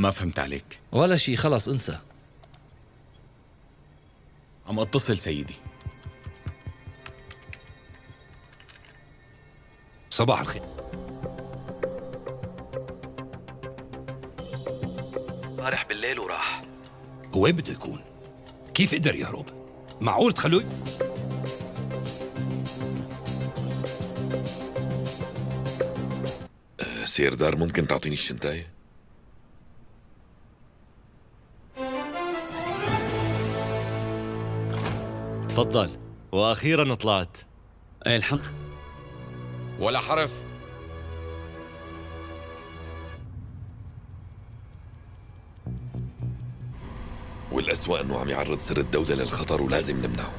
ما فهمت عليك. ولا شيء، خلص انسى. عم اتصل سيدي. صباح الخير. امبارح بالليل وراح. وين بده يكون؟ كيف قدر يهرب؟ معقول تخلوه؟ سيردار ممكن تعطيني الشنطاية؟ تفضل. واخيرا طلعت. ايه الحمد. ولا حرف. والأسوأ أنه عم يعرض سر الدولة للخطر ولازم نمنعه.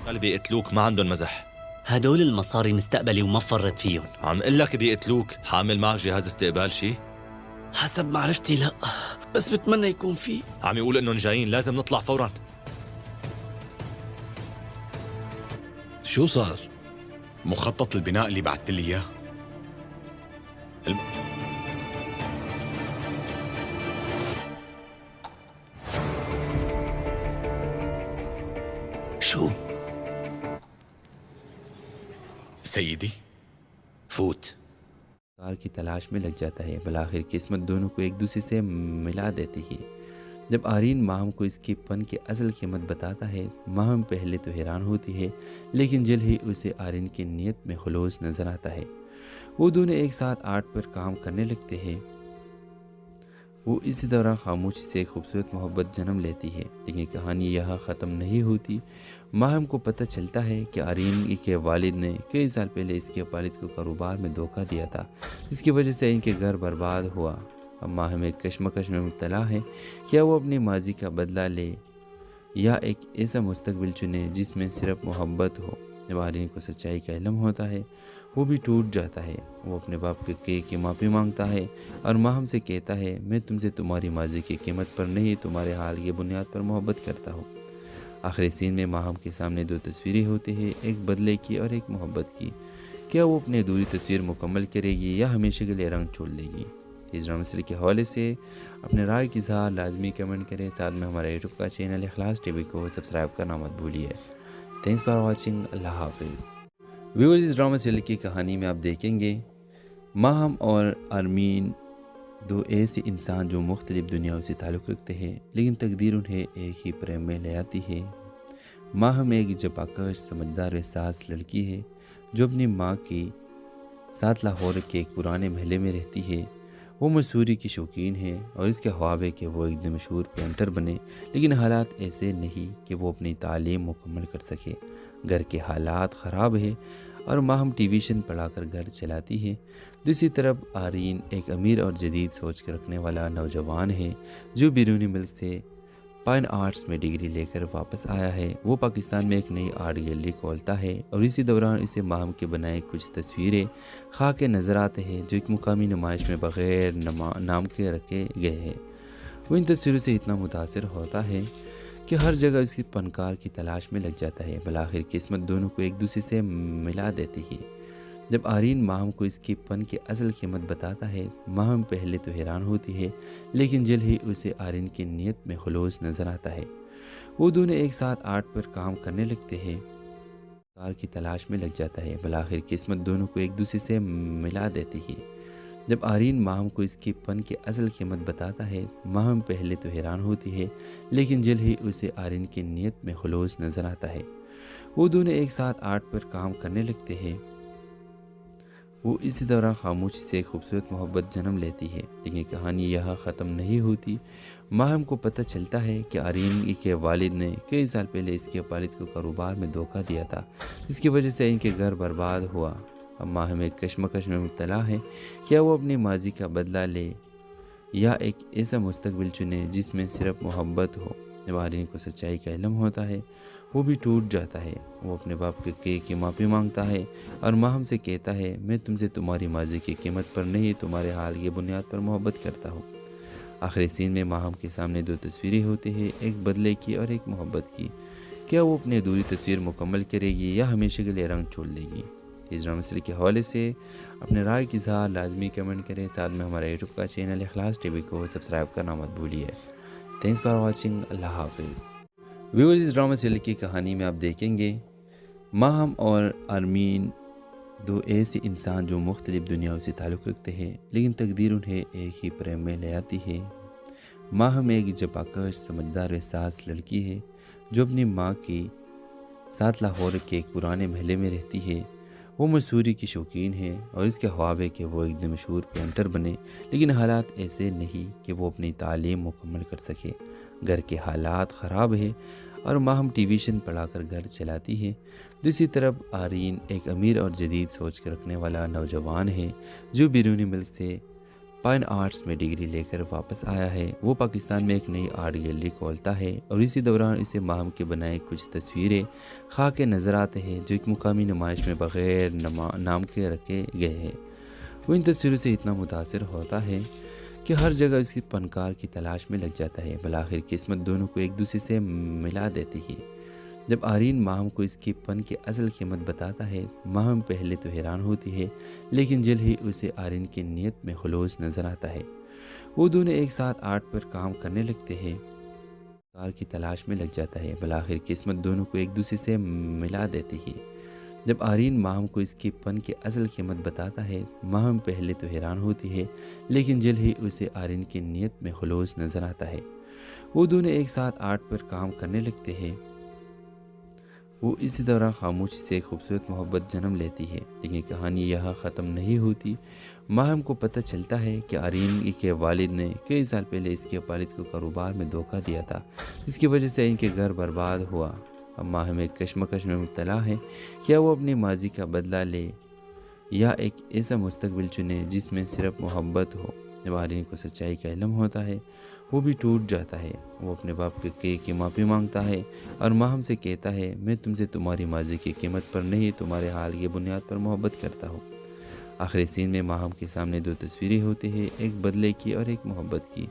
اللي بيقتلوك ما عندهم مزح. هدول المصاري مستقبلي وما فرط فيهم. عم قل لك بيقتلوك. حامل معك جهاز استقبال شي؟ حسب معرفتي لا، بس بتمنى يكون في. عم يقول انهم جايين، لازم نطلع فورا. شو صار؟ مخطط البناء اللي بعثت لي اياه. شو؟ سيدي فوت. کار کی تلاش میں لگ جاتا ہے۔ بالآخر قسمت دونوں کو ایک دوسرے سے ملا دیتی ہے۔ جب آرین ماہم کو اس کے پن کی اصل قیمت بتاتا ہے، ماہم پہلے تو حیران ہوتی ہے، لیکن جلد ہی اسے آرین کی نیت میں خلوص نظر آتا ہے۔ وہ دونوں ایک ساتھ آرٹ پر کام کرنے لگتے ہیں۔ وہ اسی دوران خاموشی سے خوبصورت محبت جنم لیتی ہے، لیکن کہانی یہاں ختم نہیں ہوتی۔ ماہم کو پتہ چلتا ہے کہ آرین کے والد نے کئی سال پہلے اس کے والد کو کاروبار میں دھوکہ دیا تھا، جس کی وجہ سے ان کے گھر برباد ہوا۔ اب ماہم ایک کشمکش میں مبتلا ہے، کیا وہ اپنے ماضی کا بدلہ لے یا ایک ایسا مستقبل چنے جس میں صرف محبت ہو۔ جب آرین کو سچائی کا علم ہوتا ہے، وہ بھی ٹوٹ جاتا ہے۔ وہ اپنے باپ کی معافی مانگتا ہے اور ماہم سے کہتا ہے، میں تم سے تمہاری ماضی کی قیمت پر نہیں، تمہارے حال کی بنیاد پر محبت کرتا ہوں۔ آخری سین میں ماہم کے سامنے دو تصویریں ہوتی ہیں، ایک بدلے کی اور ایک محبت کی۔ کیا وہ اپنی ادھوری تصویر مکمل کرے گی یا ہمیشہ کے لیے رنگ چھوڑ دے گی؟ اس ڈرامہ سیریز کے حوالے سے اپنے رائے کی اظہار لازمی کمنٹ کریں۔ ساتھ میں ہمارے یوٹیوب کا چینل اخلاص ٹی وی کو سبسکرائب کرنا مت بھولیے۔ Thanks for watching. اللہ حافظ۔ ویورز، اس ڈرامہ سیریل کی کہانی میں آپ دیکھیں گے ماہم اور آرمین دو ایسے انسان جو مختلف دنیاؤں سے تعلق رکھتے ہیں، لیکن تقدیر انہیں ایک ہی پریم میں لے آتی ہے۔ ماہم ایک جفاکش سمجھدار احساس لڑکی ہے جو اپنی ماں کے ساتھ لاہور کے ایک پرانے محلے میں رہتی ہے۔ وہ مصوری کی شوقین ہے اور اس کے خواب ہے کہ وہ ایک دن مشہور پینٹر بنے، لیکن حالات ایسے نہیں کہ وہ اپنی تعلیم مکمل کر سکے۔ گھر کے حالات خراب ہیں اور ماہم ٹیویشن پڑھا کر گھر چلاتی ہے۔ دوسری طرف آرین ایک امیر اور جدید سوچ کے رکھنے والا نوجوان ہے جو بیرونی ملک سے فائن آرٹس میں ڈگری لے کر واپس آیا ہے۔ وہ پاکستان میں ایک نئی آرٹ گیلری کھولتا ہے اور اسی دوران اسے ماہم کے بنائے کچھ تصویریں خواہ کے نظر آتے ہیں جو ایک مقامی نمائش میں بغیر نام کے رکھے گئے ہیں۔ وہ ان تصویروں سے اتنا متاثر ہوتا ہے کہ ہر جگہ اس کی فنکار کی تلاش میں لگ جاتا ہے۔ بالآخر قسمت دونوں کو ایک دوسرے سے ملا دیتی ہے۔ جب آرین ماہم کو اس کے پن کی اصل قیمت بتاتا ہے، ماہم پہلے تو حیران ہوتی ہے، لیکن جلد ہی اسے آرین کی نیت میں خلوص نظر آتا ہے۔ وہ دونوں ایک ساتھ آرٹ پر کام کرنے لگتے ہیں، کار کی تلاش میں لگ جاتا ہے۔ بالآخر قسمت دونوں کو ایک دوسرے سے ملا دیتی ہے۔ جب آرین ماہم کو اس کے پن کی اصل قیمت بتاتا ہے، ماہم پہلے تو حیران ہوتی ہے، لیکن جلد ہی اسے آرین کی نیت میں خلوص نظر آتا ہے۔ وہ دونوں ایک ساتھ آرٹ پر کام کرنے لگتے ہیں۔ وہ اسی دوران خاموشی سے خوبصورت محبت جنم لیتی ہے، لیکن کہانی یہاں ختم نہیں ہوتی۔ ماہم کو پتہ چلتا ہے کہ آرین کے والد نے کئی سال پہلے اس کے والد کو کاروبار میں دھوکہ دیا تھا، جس کی وجہ سے ان کے گھر برباد ہوا۔ اب ماہم ایک کشمکش میں مبتلا ہے، کیا وہ اپنے ماضی کا بدلہ لے یا ایک ایسا مستقبل چنے جس میں صرف محبت ہو۔ جب آرین کو سچائی کا علم ہوتا ہے، وہ بھی ٹوٹ جاتا ہے۔ وہ اپنے باپ کی معافی مانگتا ہے اور ماہم سے کہتا ہے، میں تم سے تمہاری ماضی کی قیمت پر نہیں، تمہارے حال کی بنیاد پر محبت کرتا ہوں۔ آخری سین میں ماہم کے سامنے دو تصویریں ہوتی ہیں، ایک بدلے کی اور ایک محبت کی۔ کیا وہ اپنی ادھوری تصویر مکمل کرے گی یا ہمیشہ کے لیے رنگ چھوڑ دے گی؟ اس ڈرامہ سیریز کے حوالے سے اپنے رائے کی اظہار لازمی کمنٹ کریں، ساتھ میں ہمارے یوٹیوب کا چینل اخلاص ٹی وی کو سبسکرائب کرنا مت بھولیے۔ تھینکس فار واچنگ، اللہ حافظ۔ ویورز، اس ڈرامہ سیریز کی کہانی میں آپ دیکھیں گے ماہم اور آرمین دو ایسے انسان جو مختلف دنیاؤں سے تعلق رکھتے ہیں، لیکن تقدیر انہیں ایک ہی پریم میں لے آتی ہے۔ ماہم ایک جباکش سمجھدار احساس لڑکی ہے جو اپنی ماں کی ساتھ لاہور کے ایک پرانے محلے میں رہتی ہے۔ وہ مصوری کی شوقین ہے اور اس کے خواب ہے کہ وہ ایک دن مشہور پینٹر بنے، لیکن حالات ایسے نہیں کہ وہ اپنی تعلیم مکمل کر سکے۔ گھر کے حالات خراب ہے اور ماہم ٹیویشن پڑھا کر گھر چلاتی ہے۔ دوسری طرف آرین ایک امیر اور جدید سوچ کے رکھنے والا نوجوان ہے جو بیرونی ملک سے فائن آرٹس میں ڈگری لے کر واپس آیا ہے۔ وہ پاکستان میں ایک نئی آرٹ گیلری کھولتا ہے اور اسی دوران اسے ماہم کے بنائے کچھ تصویریں خواہ کے نظر آتے ہیں جو ایک مقامی نمائش میں بغیر نام کے رکھے گئے ہیں۔ وہ ان تصویروں سے اتنا متاثر ہوتا ہے کہ ہر جگہ اس کی فنکار کی تلاش میں لگ جاتا ہے۔ بالآخر قسمت دونوں کو ایک دوسرے سے ملا دیتی ہے۔ جب آرین ماہم کو اس کی فن کی اصل قیمت بتاتا ہے، ماہم پہلے تو حیران ہوتی ہے، لیکن جلد ہی اسے آرین کی نیت میں خلوص نظر آتا ہے۔ وہ دونوں ایک ساتھ آرٹ پر کام کرنے لگتے ہیں، کار کی تلاش میں لگ جاتا ہے۔ بالآخر قسمت دونوں کو ایک دوسرے سے ملا دیتی ہے۔ جب آرین ماہم کو اس کی فن کی اصل قیمت بتاتا ہے، ماہم پہلے تو حیران ہوتی ہے، لیکن جلد ہی اسے آرین کی نیت میں خلوص نظر آتا ہے۔ وہ دونوں ایک ساتھ آرٹ پر کام کرنے لگتے ہیں۔ وہ اسی دوران خاموشی سے ایک خوبصورت محبت جنم لیتی ہے، لیکن کہانی یہاں ختم نہیں ہوتی۔ ماہم کو پتہ چلتا ہے کہ آرین کے والد نے کئی سال پہلے اس کے والد کو کاروبار میں دھوکہ دیا تھا، جس کی وجہ سے ان کے گھر برباد ہوا۔ اب ماہم ایک کشمکش میں مبتلا ہے، کیا وہ اپنے ماضی کا بدلہ لے یا ایک ایسا مستقبل چنے جس میں صرف محبت ہو۔ جب آرین کو سچائی کا علم ہوتا ہے، وہ بھی ٹوٹ جاتا ہے۔ وہ اپنے باپ کی معافی مانگتا ہے اور ماہم سے کہتا ہے، میں تم سے تمہاری ماضی کی قیمت پر نہیں، تمہارے حال کی بنیاد پر محبت کرتا ہوں۔ آخری سین میں ماہم کے سامنے دو تصویریں ہوتی ہیں، ایک بدلے کی اور ایک محبت کی۔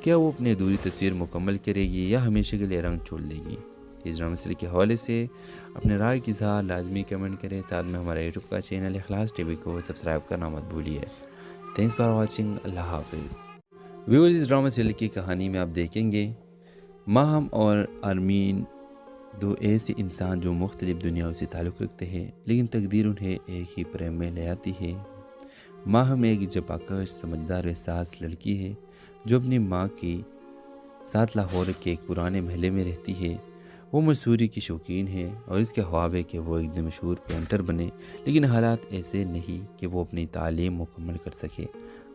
کیا وہ اپنی ادھوری تصویر مکمل کرے گی یا ہمیشہ کے لیے رنگ چھوڑ دے گی؟ اس ڈرامہ سیریز کے حوالے سے اپنے رائے کی اظہار لازمی کمنٹ کریں، ساتھ میں ہمارے یوٹیوب کا چینل اخلاص ٹی وی کو سبسکرائب کرنا مت بھولیے۔ تھینکس فار واچنگ، اللہ حافظ۔ ویورز، اس ڈرامہ سیریز کی کہانی میں آپ دیکھیں گے ماہم اور آرمین دو ایسے انسان جو مختلف دنیاؤں سے تعلق رکھتے ہیں، لیکن تقدیر انہیں ایک ہی پریم میں لے آتی ہے۔ ماہم ایک جباکش سمجھدار احساس لڑکی ہے جو اپنی ماں کی ساتھ لاہور کے ایک پرانے محلے میں رہتی ہے۔ وہ مصوری کی شوقین ہے اور اس کے خواب ہے کہ وہ ایک دن مشہور پینٹر بنے، لیکن حالات ایسے نہیں کہ وہ اپنی تعلیم مکمل کر سکے۔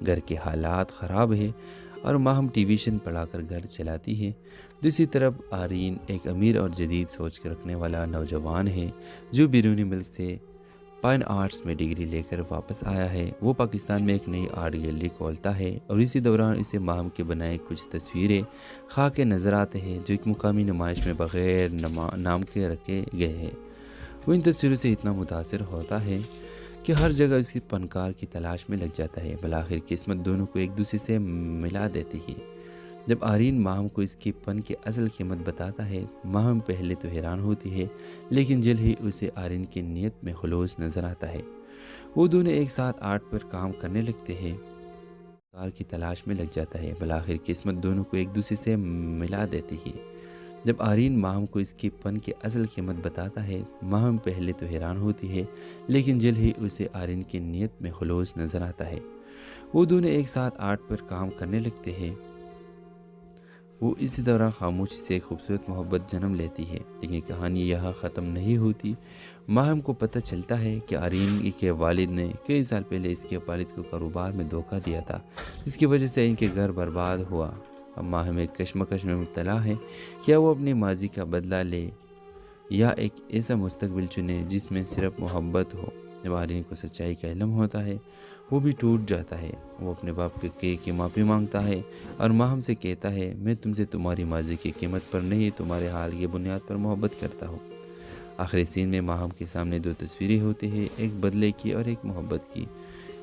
گھر کے حالات خراب ہے اور ماہم ٹیویشن پڑھا کر گھر چلاتی ہے۔ دوسری طرف آرین ایک امیر اور جدید سوچ کے رکھنے والا نوجوان ہے جو بیرونی ملک سے فائن آرٹس میں ڈگری لے کر واپس آیا ہے۔ وہ پاکستان میں ایک نئی آرٹ گیلری کھولتا ہے اور اسی دوران اسے ماہم کے بنائے کچھ تصویریں خواہ کے نظر آتے ہیں جو ایک مقامی نمائش میں بغیر نام کے رکھے گئے ہیں۔ وہ ان تصویروں سے اتنا متاثر ہوتا ہے کہ ہر جگہ اس کی فنکار کی تلاش میں لگ جاتا ہے۔ بالآخر قسمت دونوں کو ایک دوسرے سے ملا دیتی ہے۔ جب آرین ماہم کو اس کی فن کی اصل قیمت بتاتا ہے، ماہم پہلے تو حیران ہوتی ہے، لیکن جلد ہی اسے آرین کی نیت میں خلوص نظر آتا ہے۔ وہ دونوں ایک ساتھ آرٹ پر کام کرنے لگتے ہیں، کار کی تلاش میں لگ جاتا ہے۔ بالآخر قسمت دونوں کو ایک دوسرے سے ملا دیتی ہے۔ جب آرین ماہم کو اس کی فن کی اصل قیمت بتاتا ہے، ماہم پہلے تو حیران ہوتی ہے، لیکن جلد ہی اسے آرین کی نیت میں خلوص نظر آتا ہے۔ وہ دونوں ایک ساتھ آرٹ پر کام کرنے لگتے ہیں۔ وہ اسی دوران خاموشی سے ایک خوبصورت محبت جنم لیتی ہے، لیکن کہانی یہاں ختم نہیں ہوتی۔ ماہم کو پتہ چلتا ہے کہ آرین کے والد نے کئی سال پہلے اس کے والد کو کاروبار میں دھوکہ دیا تھا، جس کی وجہ سے ان کے گھر برباد ہوا۔ اب ماہم ایک کشمکش میں مبتلا ہے، کیا وہ اپنے ماضی کا بدلہ لے یا ایک ایسا مستقبل چنے جس میں صرف محبت ہو۔ جب آرین کو سچائی کا علم ہوتا ہے، وہ بھی ٹوٹ جاتا ہے۔ وہ اپنے باپ کی معافی مانگتا ہے اور ماہم سے کہتا ہے، میں تم سے تمہاری ماضی کی قیمت پر نہیں، تمہارے حال کی بنیاد پر محبت کرتا ہوں۔ آخری سین میں ماہم کے سامنے دو تصویریں ہوتی ہیں، ایک بدلے کی اور ایک محبت کی۔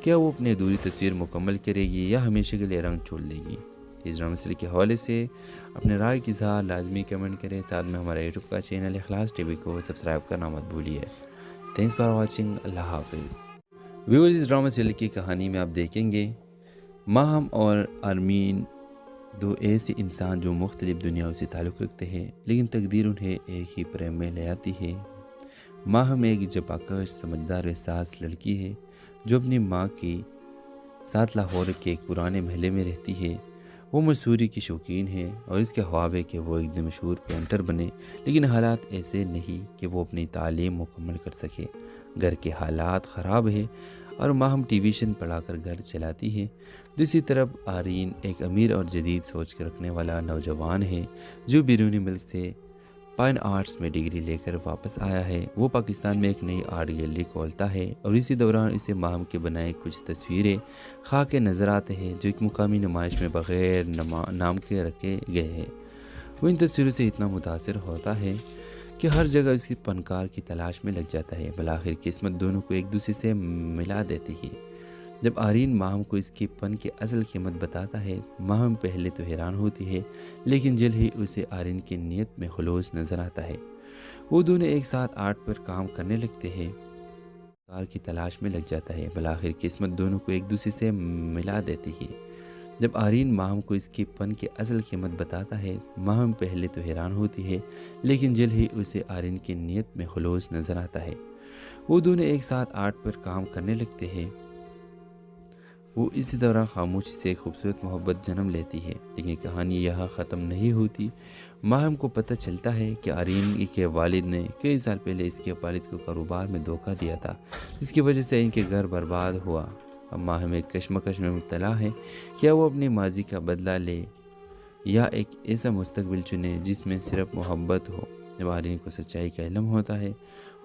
کیا وہ اپنی ادھوری تصویر مکمل کرے گی یا ہمیشہ کے لیے رنگ چھوڑ دے گی؟ اس ڈرامہ سیریز کے حوالے سے اپنے رائے کی اظہار لازمی کمنٹ کریں، ساتھ میں ہمارے یوٹیوب کا چینل اخلاص ٹی وی کو سبسکرائب کرنا مت بھولیے۔ Thanks for watching. اللہ حافظ. ویورز اس ڈرامہ سیریل کی کہانی میں آپ دیکھیں گے ماہم اور آرمین دو ایسے انسان جو مختلف دنیاؤں سے تعلق رکھتے ہیں لیکن تقدیر انہیں ایک ہی پریم میں لے آتی ہے. ماہم ایک جپاکش سمجھدار و احساس لڑکی ہے جو اپنی ماں کی ساتھ لاہور کے ایک پرانے محلے میں رہتی ہے. وہ مصوری کی شوقین ہے اور اس کے خواب ہے کہ وہ ایک دن مشہور پینٹر بنے، لیکن حالات ایسے نہیں کہ وہ اپنی تعلیم مکمل کر سکے. گھر کے حالات خراب ہے اور ماہم ٹیویشن پڑھا کر گھر چلاتی ہے. دوسری طرف آرین ایک امیر اور جدید سوچ کے رکھنے والا نوجوان ہے جو بیرونی ملک سے فائن آرٹس میں ڈگری لے کر واپس آیا ہے. وہ پاکستان میں ایک نئی آرٹ گیلری کھولتا ہے اور اسی دوران اسے ماہم کے بنائے کچھ تصویریں خاک کے نظر آتے ہیں جو ایک مقامی نمائش میں بغیر نام کے رکھے گئے ہیں. وہ ان تصویروں سے اتنا متاثر ہوتا ہے کہ ہر جگہ اس کی فنکار کی تلاش میں لگ جاتا ہے. بالآخر قسمت دونوں کو ایک دوسرے سے ملا دیتی ہے. جب آرین ماہم کو اس کے فن کی اصل قیمت بتاتا ہے، ماہم پہلے تو حیران ہوتی ہے لیکن جلد ہی اسے آرین کی نیت میں خلوص نظر آتا ہے. وہ دونوں ایک ساتھ آرٹ پر کام کرنے لگتے ہیں. کار کی تلاش میں لگ جاتا ہے. بالآخر قسمت دونوں کو ایک دوسرے سے ملا دیتی ہے. جب آرین ماہم کو اس کے فن کی اصل قیمت بتاتا ہے، ماہم پہلے تو حیران ہوتی ہے لیکن جلد ہی اسے آرین کی نیت میں خلوص نظر آتا ہے. وہ دونوں ایک ساتھ آرٹ پر کام کرنے لگتے ہیں. وہ اسی دوران خاموشی سے ایک خوبصورت محبت جنم لیتی ہے. لیکن کہانی یہاں ختم نہیں ہوتی. ماہم کو پتہ چلتا ہے کہ آرین کے والد نے کئی سال پہلے اس کے والد کو کاروبار میں دھوکہ دیا تھا جس کی وجہ سے ان کے گھر برباد ہوا. اب ماہم ایک کشمکش میں مبتلا ہے. کیا وہ اپنے ماضی کا بدلہ لے یا ایک ایسا مستقبل چنے جس میں صرف محبت ہو؟ جب آرین کو سچائی کا علم ہوتا ہے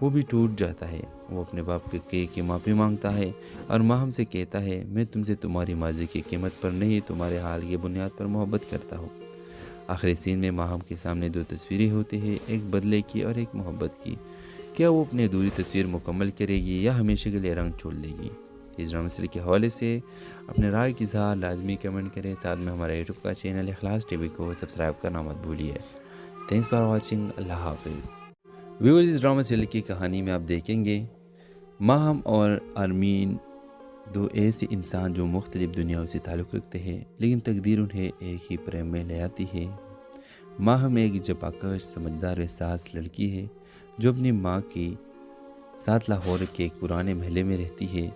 وہ بھی ٹوٹ جاتا ہے. وہ اپنے باپ کے معافی مانگتا ہے اور ماہم سے کہتا ہے میں تم سے تمہاری ماضی کی قیمت پر نہیں تمہارے حال کی بنیاد پر محبت کرتا ہوں. آخری سین میں ماہم کے سامنے دو تصویریں ہوتی ہیں، ایک بدلے کی اور ایک محبت کی. کیا وہ اپنی ادھوری تصویر مکمل کرے گی یا ہمیشہ کے لیے رنگ چھوڑ دے گی؟ اس ڈرامہ سیریل کے حوالے سے اپنے رائے کی اظہار لازمی کمنٹ کریں. ساتھ میں ہمارے یوٹیوب کا چینل اخلاص ٹی وی کو سبسکرائب کرنا مت بھولیے. Thanks for watching. اللہ حافظ. ویورز اس ڈرامہ سیریل کی کہانی میں آپ دیکھیں گے ماہم اور آرمین دو ایسے انسان جو مختلف دنیاؤں سے تعلق رکھتے ہیں لیکن تقدیر انہیں ایک ہی پریم میں لے آتی ہے. ماہم ایک جپاکش سمجھدار و احساس لڑکی ہے جو اپنی ماں کی ساتھ لاہور کے ایک پرانے محلے میں رہتی ہے.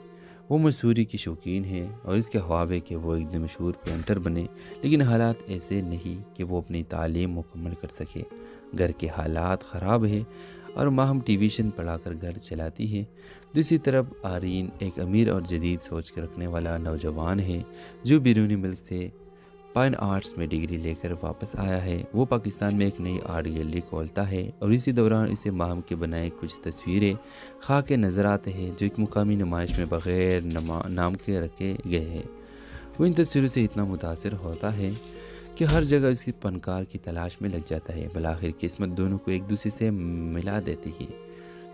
وہ مصوری کی شوقین ہے اور اس کے خواب ہے کہ وہ ایک دن مشہور پینٹر بنے، لیکن حالات ایسے نہیں کہ وہ اپنی تعلیم مکمل کر سکے. گھر کے حالات خراب ہے اور ماہم ٹیویشن پڑھا کر گھر چلاتی ہے. دوسری طرف آرین ایک امیر اور جدید سوچ کے رکھنے والا نوجوان ہے جو بیرونی ملک سے فائن آرٹس میں ڈگری لے کر واپس آیا ہے. وہ پاکستان میں ایک نئی آرٹ گیلری کھولتا ہے اور اسی دوران اسے ماہم کے بنائے کچھ تصویریں خاک کے نظر آتے ہیں جو ایک مقامی نمائش میں بغیر نام کے رکھے گئے ہیں. وہ ان تصویروں سے اتنا متاثر ہوتا ہے کہ ہر جگہ اس کی فنکار کی تلاش میں لگ جاتا ہے. بالآخر قسمت دونوں کو ایک دوسرے سے ملا دیتی ہے.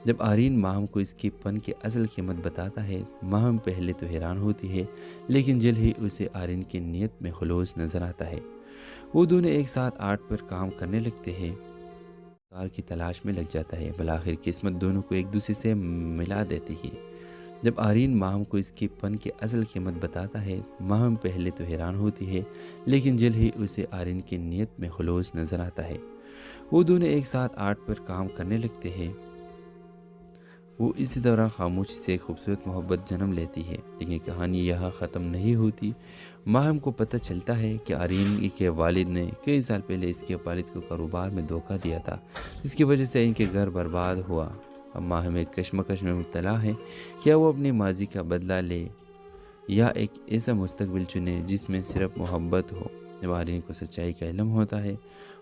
جب آرین ماہم کو اس کے فن کی اصل قیمت بتاتا ہے، ماہم پہلے تو حیران ہوتی ہے لیکن جلد ہی اسے آرین کی نیت میں خلوص نظر آتا ہے. وہ دونوں ایک ساتھ آرٹ پر کام کرنے لگتے ہیں. کار کی تلاش میں لگ جاتا ہے. بالآخر قسمت دونوں کو ایک دوسرے سے ملا دیتی ہے. جب آرین ماہم کو اس کے فن کی اصل قیمت بتاتا ہے، ماہم پہلے تو حیران ہوتی ہے لیکن جلد ہی اسے آرین کی نیت میں خلوص نظر آتا ہے. وہ دونوں ایک ساتھ آرٹ پر کام کرنے لگتے ہیں. وہ اسی دوران خاموشی سے ایک خوبصورت محبت جنم لیتی ہے. لیکن کہانی یہاں ختم نہیں ہوتی. ماہم کو پتہ چلتا ہے کہ آرین کے والد نے کئی سال پہلے اس کے والد کو کاروبار میں دھوکہ دیا تھا جس کی وجہ سے ان کے گھر برباد ہوا. اب ماہم ایک کشمکش میں مبتلا ہے. کیا وہ اپنے ماضی کا بدلہ لے یا ایک ایسا مستقبل چنے جس میں صرف محبت ہو؟ جب آرین کو سچائی کا علم ہوتا ہے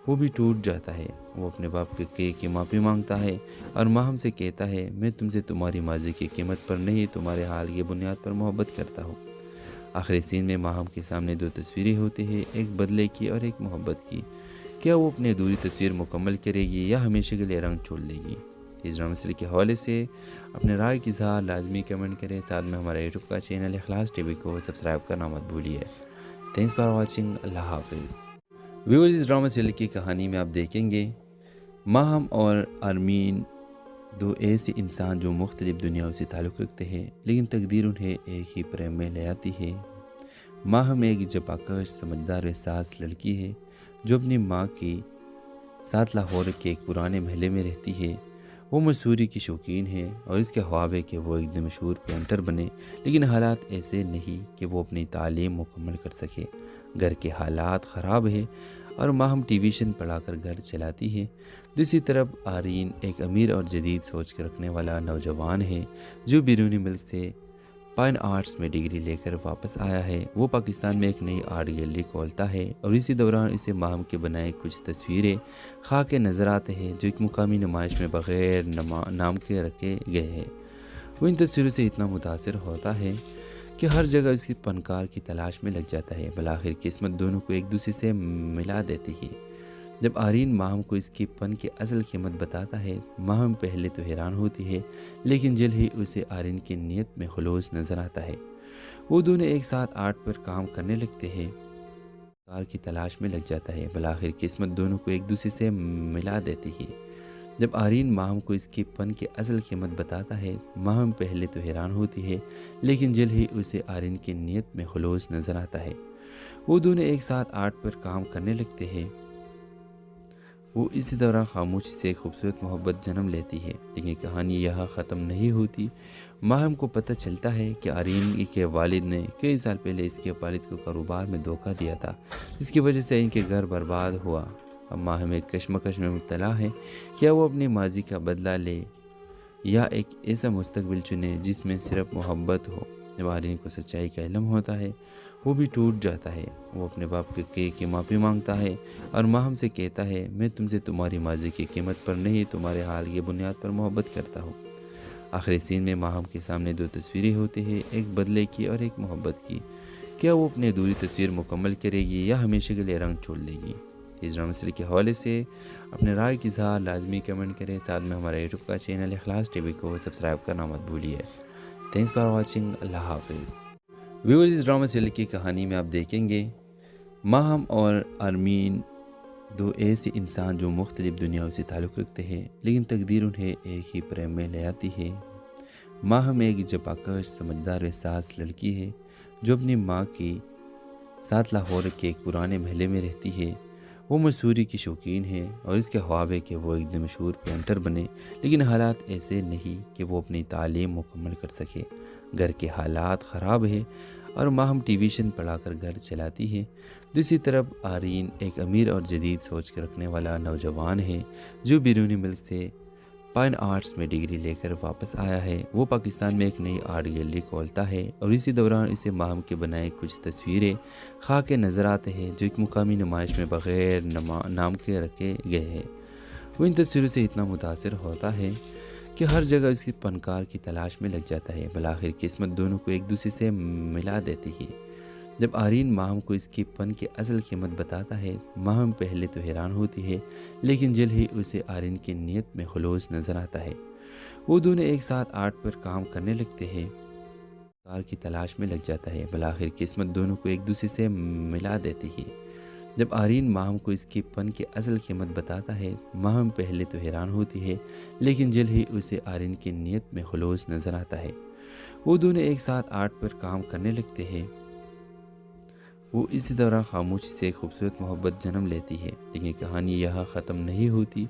وہ بھی ٹوٹ جاتا ہے. وہ اپنے باپ کی معافی مانگتا ہے اور ماہم سے کہتا ہے میں تم سے تمہاری ماضی کی قیمت پر نہیں تمہارے حال کی بنیاد پر محبت کرتا ہوں. آخری سین میں ماہم کے سامنے دو تصویریں ہوتی ہیں، ایک بدلے کی اور ایک محبت کی. کیا وہ اپنی ادھوری تصویر مکمل کرے گی یا ہمیشہ کے لیے رنگ چھوڑ دے گی؟ اس ڈرامہ سیریل کے حوالے سے اپنے رائے کی اظہار لازمی کمنٹ کریں. ساتھ میں ہمارے یوٹیوب کا چینل اخلاص ٹی وی کو سبسکرائب کرنا مت بھولیے. Thanks for watching. اللہ حافظ. ویورز اس ڈرامہ سیریل کی کہانی میں آپ دیکھیں گے ماہم اور آرمین دو ایسے انسان جو مختلف دنیاؤں سے تعلق رکھتے ہیں لیکن تقدیر انہیں ایک ہی پریم میں لے آتی ہے۔ ماہم ایک جپاکش سمجھدار و حساس لڑکی ہے جو اپنی ماں کے ساتھ لاہور کے ایک پرانے محلے میں رہتی ہے۔ وہ مصوری کی شوقین ہے اور اس کے خواب ہے کہ وہ ایک دن مشہور پینٹر بنے، لیکن حالات ایسے نہیں کہ وہ اپنی تعلیم مکمل کر سکے۔ گھر کے حالات خراب ہیں اور ماہم ٹیویشن پڑھا کر گھر چلاتی ہے۔ دوسری طرف آرین ایک امیر اور جدید سوچ کے رکھنے والا نوجوان ہے جو بیرونی ملک سے فائن آرٹس میں ڈگری لے کر واپس آیا ہے۔ وہ پاکستان میں ایک نئی آرٹ گیلری کھولتا ہے اور اسی دوران اسے ماہم کے بنائے کچھ تصویریں خواہ کے نظر آتے ہیں جو ایک مقامی نمائش میں بغیر نام کے رکھے گئے ہیں۔ وہ ان تصویروں سے اتنا متاثر ہوتا ہے کہ ہر جگہ اس کی فنکار کی تلاش میں لگ جاتا ہے۔ بالآخر قسمت دونوں کو ایک دوسرے سے ملا دیتی ہے۔ جب آرین ماہم کو اس کی فن کی اصل قیمت بتاتا ہے، ماہم پہلے تو حیران ہوتی ہے لیکن جلد ہی اسے آرین کی نیت میں خلوص نظر آتا ہے۔ وہ دونوں ایک ساتھ آرٹ پر کام کرنے لگتے ہیں، کار کی تلاش میں لگ جاتا ہے۔ بالآخر قسمت دونوں کو ایک دوسرے سے ملا دیتی ہے۔ جب آرین ماہم کو اس کی فن کی اصل قیمت بتاتا ہے، ماہم پہلے تو حیران ہوتی ہے لیکن جلد ہی اسے آرین کی نیت میں خلوص نظر آتا ہے۔ وہ دونوں ایک ساتھ آرٹ پر کام کرنے لگتے ہیں۔ وہ اسی دوران خاموشی سے ایک خوبصورت محبت جنم لیتی ہے، لیکن کہانی یہاں ختم نہیں ہوتی۔ ماہم کو پتہ چلتا ہے کہ آرین کے والد نے کئی سال پہلے اس کے والد کو کاروبار میں دھوکہ دیا تھا، جس کی وجہ سے ان کے گھر برباد ہوا۔ اب ماہم ایک کشمکش میں مبتلا ہے، کیا وہ اپنے ماضی کا بدلہ لے یا ایک ایسا مستقبل چنے جس میں صرف محبت ہو۔ جب آرین کو سچائی کا علم ہوتا ہے وہ بھی ٹوٹ جاتا ہے۔ وہ اپنے باپ کی معافی مانگتا ہے اور ماہم سے کہتا ہے، میں تم سے تمہاری ماضی کی قیمت پر نہیں، تمہارے حال کی بنیاد پر محبت کرتا ہوں۔ آخری سین میں ماہم کے سامنے دو تصویریں ہوتی ہیں، ایک بدلے کی اور ایک محبت کی۔ کیا وہ اپنی ادھوری تصویر مکمل کرے گی یا ہمیشہ کے لیے رنگ چھوڑ دے گی؟ اس ڈرامہ سیریز کے حوالے سے اپنے رائے کی اظہار لازمی کمنٹ کریں، ساتھ میں ہمارا یوٹیوب کا چینل اخلاص ٹی وی کو سبسکرائب کرنا مت بھولیے۔ تھینکس فار واچنگ، اللہ حافظ۔ ویورز، اس ڈرامہ سیریز کی کہانی میں آپ دیکھیں گے ماہم اور آرمین دو ایسے انسان جو مختلف دنیاؤں سے تعلق رکھتے ہیں لیکن تقدیر انہیں ایک ہی پریم میں لے آتی ہے۔ ماہم ایک جپاکش سمجھدار و حساس لڑکی ہے جو اپنی ماں کے ساتھ لاہور کے ایک پرانے محلے میں رہتی ہے۔ وہ مصوری کی شوقین ہے اور اس کے خواب ہے کہ وہ ایک دن مشہور پینٹر بنے، لیکن حالات ایسے نہیں کہ وہ اپنی تعلیم مکمل کر سکے۔ گھر کے حالات خراب ہیں اور ماہم ٹیویشن پڑھا کر گھر چلاتی ہے۔ دوسری طرف آرین ایک امیر اور جدید سوچ کے رکھنے والا نوجوان ہے جو بیرونی ملک سے فائن آرٹس میں ڈگری لے کر واپس آیا ہے۔ وہ پاکستان میں ایک نئی آرٹ گیلری کھولتا ہے اور اسی دوران اسے ماہم کے بنائے کچھ تصویریں خواہ کے نظر آتے ہیں جو ایک مقامی نمائش میں بغیر نام کے رکھے گئے ہیں۔ وہ ان تصویروں سے اتنا متاثر ہوتا ہے کہ ہر جگہ اس کی فنکار کی تلاش میں لگ جاتا ہے۔ بالآخر قسمت دونوں کو ایک دوسرے سے ملا دیتی ہے۔ جب آرین ماہم کو اس کی فن کی اصل قیمت بتاتا ہے، ماہم پہلے تو حیران ہوتی ہے لیکن جلد ہی اسے آرین کی نیت میں خلوص نظر آتا ہے۔ وہ دونوں ایک ساتھ آرٹ پر کام کرنے لگتے ہیں، کار کی تلاش میں لگ جاتا ہے۔ بالآخر قسمت دونوں کو ایک دوسرے سے ملا دیتی ہے۔ جب آرین ماہم کو اس کی فن کی اصل قیمت بتاتا ہے، ماہم پہلے تو حیران ہوتی ہے لیکن جلد ہی اسے آرین کی نیت میں خلوص نظر آتا ہے۔ وہ دونوں ایک ساتھ آرٹ پر کام کرنے لگتے ہیں۔ وہ اسی دوران خاموشی سے ایک خوبصورت محبت جنم لیتی ہے، لیکن کہانی یہاں ختم نہیں ہوتی۔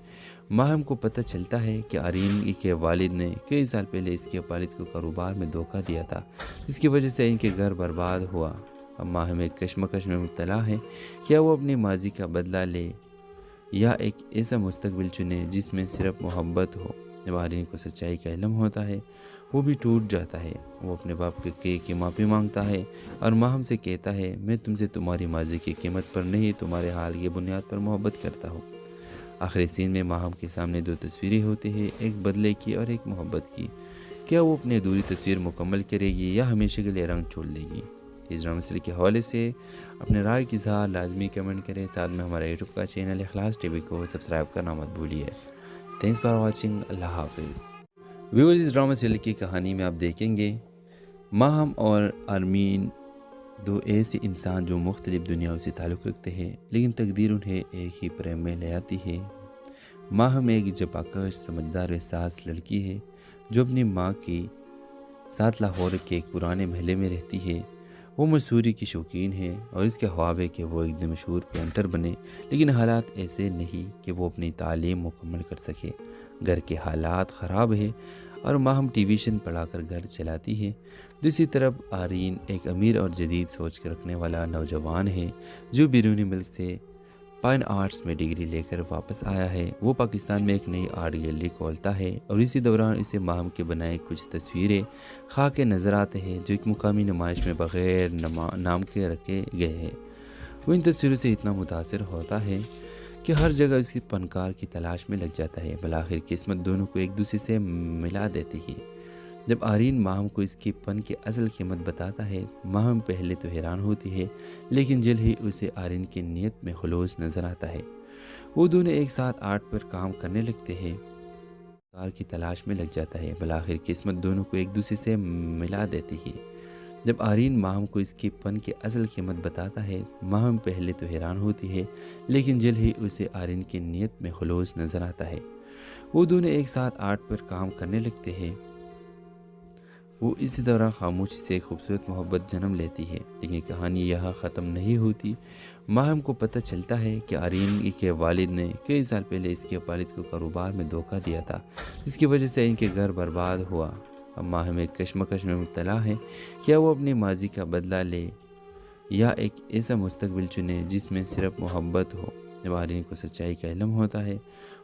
ماہم کو پتہ چلتا ہے کہ آرین کے والد نے کئی سال پہلے اس کے والد کو کاروبار میں دھوکہ دیا تھا، جس کی وجہ سے ان کے گھر برباد ہوا۔ اب ماہم ایک کشمکش میں مبتلا ہے، کیا وہ اپنے ماضی کا بدلہ لے یا ایک ایسا مستقبل چنے جس میں صرف محبت ہو۔ جب آرین کو سچائی کا علم ہوتا ہے وہ بھی ٹوٹ جاتا ہے۔ وہ اپنے باپ کی معافی مانگتا ہے اور ماہم سے کہتا ہے، میں تم سے تمہاری ماضی کی قیمت پر نہیں، تمہارے حال کی بنیاد پر محبت کرتا ہوں۔ آخری سین میں ماہم کے سامنے دو تصویریں ہوتی ہیں، ایک بدلے کی اور ایک محبت کی۔ کیا وہ اپنی ادھوری تصویر مکمل کرے گی یا ہمیشہ کے لیے رنگ چھوڑ دے گی؟ اس ڈرامہ سیریز کے حوالے سے اپنے رائے کی اظہار لازمی کمنٹ کریں، ساتھ میں ہمارا یوٹیوب کا چینل اخلاص ٹی وی کو سبسکرائب کرنا مت بھولیے۔ تھینکس فار واچنگ، اللہ حافظ۔ ویورز، اس ڈرامہ سیریز کی کہانی میں آپ دیکھیں گے ماہم اور آرمین دو ایسے انسان جو مختلف دنیاؤں سے تعلق رکھتے ہیں لیکن تقدیر انہیں ایک ہی پریم میں لے آتی ہے۔ ماہم ایک جپاکش سمجھدار و احساس لڑکی ہے جو اپنی ماں کے ساتھ لاہور کے ایک پرانے محلے میں رہتی ہے۔ وہ مصوری کی شوقین ہے اور اس کے خواب ہے کہ وہ ایک دن مشہور پینٹر بنے، لیکن حالات ایسے نہیں کہ وہ اپنی تعلیم مکمل کر سکے۔ گھر کے حالات خراب ہے اور ماہم ٹیویشن پڑھا کر گھر چلاتی ہے۔ دوسری طرف آرین ایک امیر اور جدید سوچ کے رکھنے والا نوجوان ہے جو بیرونی ملک سے فائن آرٹس میں ڈگری لے کر واپس آیا ہے۔ وہ پاکستان میں ایک نئی آرٹ گیلری کھولتا ہے اور اسی دوران اسے ماہم کے بنائے کچھ تصویریں خاک کے نظر آتے ہیں جو ایک مقامی نمائش میں بغیر نام کے رکھے گئے ہیں۔ وہ ان تصویروں سے اتنا متاثر ہوتا ہے کہ ہر جگہ اس کی فنکار کی تلاش میں لگ جاتا ہے۔ بالآخر قسمت دونوں کو ایک دوسرے سے ملا دیتی ہے۔ جب آرین ماہم کو اس کی فن کی اصل قیمت بتاتا ہے، ماہم پہلے تو حیران ہوتی ہے، لیکن جلد ہی اسے آرین کی نیت میں خلوص نظر آتا ہے۔ وہ دونوں ایک ساتھ آرٹ پر کام کرنے لگتے ہیں، کار کی تلاش میں لگ جاتا ہے۔ بالآخر قسمت دونوں کو ایک دوسرے سے ملا دیتی ہے۔ جب آرین ماہم کو اس کی فن کی اصل قیمت بتاتا ہے، ماہم پہلے تو حیران ہوتی ہے، لیکن جلد ہی اسے آرین کی نیت میں خلوص نظر آتا ہے۔ وہ دونوں ایک ساتھ آرٹ پر کام کرنے لگتے ہیں۔ وہ اسی دوران خاموشی سے ایک خوبصورت محبت جنم لیتی ہے، لیکن کہانی یہاں ختم نہیں ہوتی۔ ماہم کو پتہ چلتا ہے کہ آرین کے والد نے کئی سال پہلے اس کے والد کو کاروبار میں دھوکہ دیا تھا، جس کی وجہ سے ان کے گھر برباد ہوا۔ اب ماہم ایک کشمکش میں مبتلا ہے، کیا وہ اپنے ماضی کا بدلہ لے یا ایک ایسا مستقبل چنے جس میں صرف محبت ہو۔ جب آرین کو سچائی کا علم ہوتا ہے،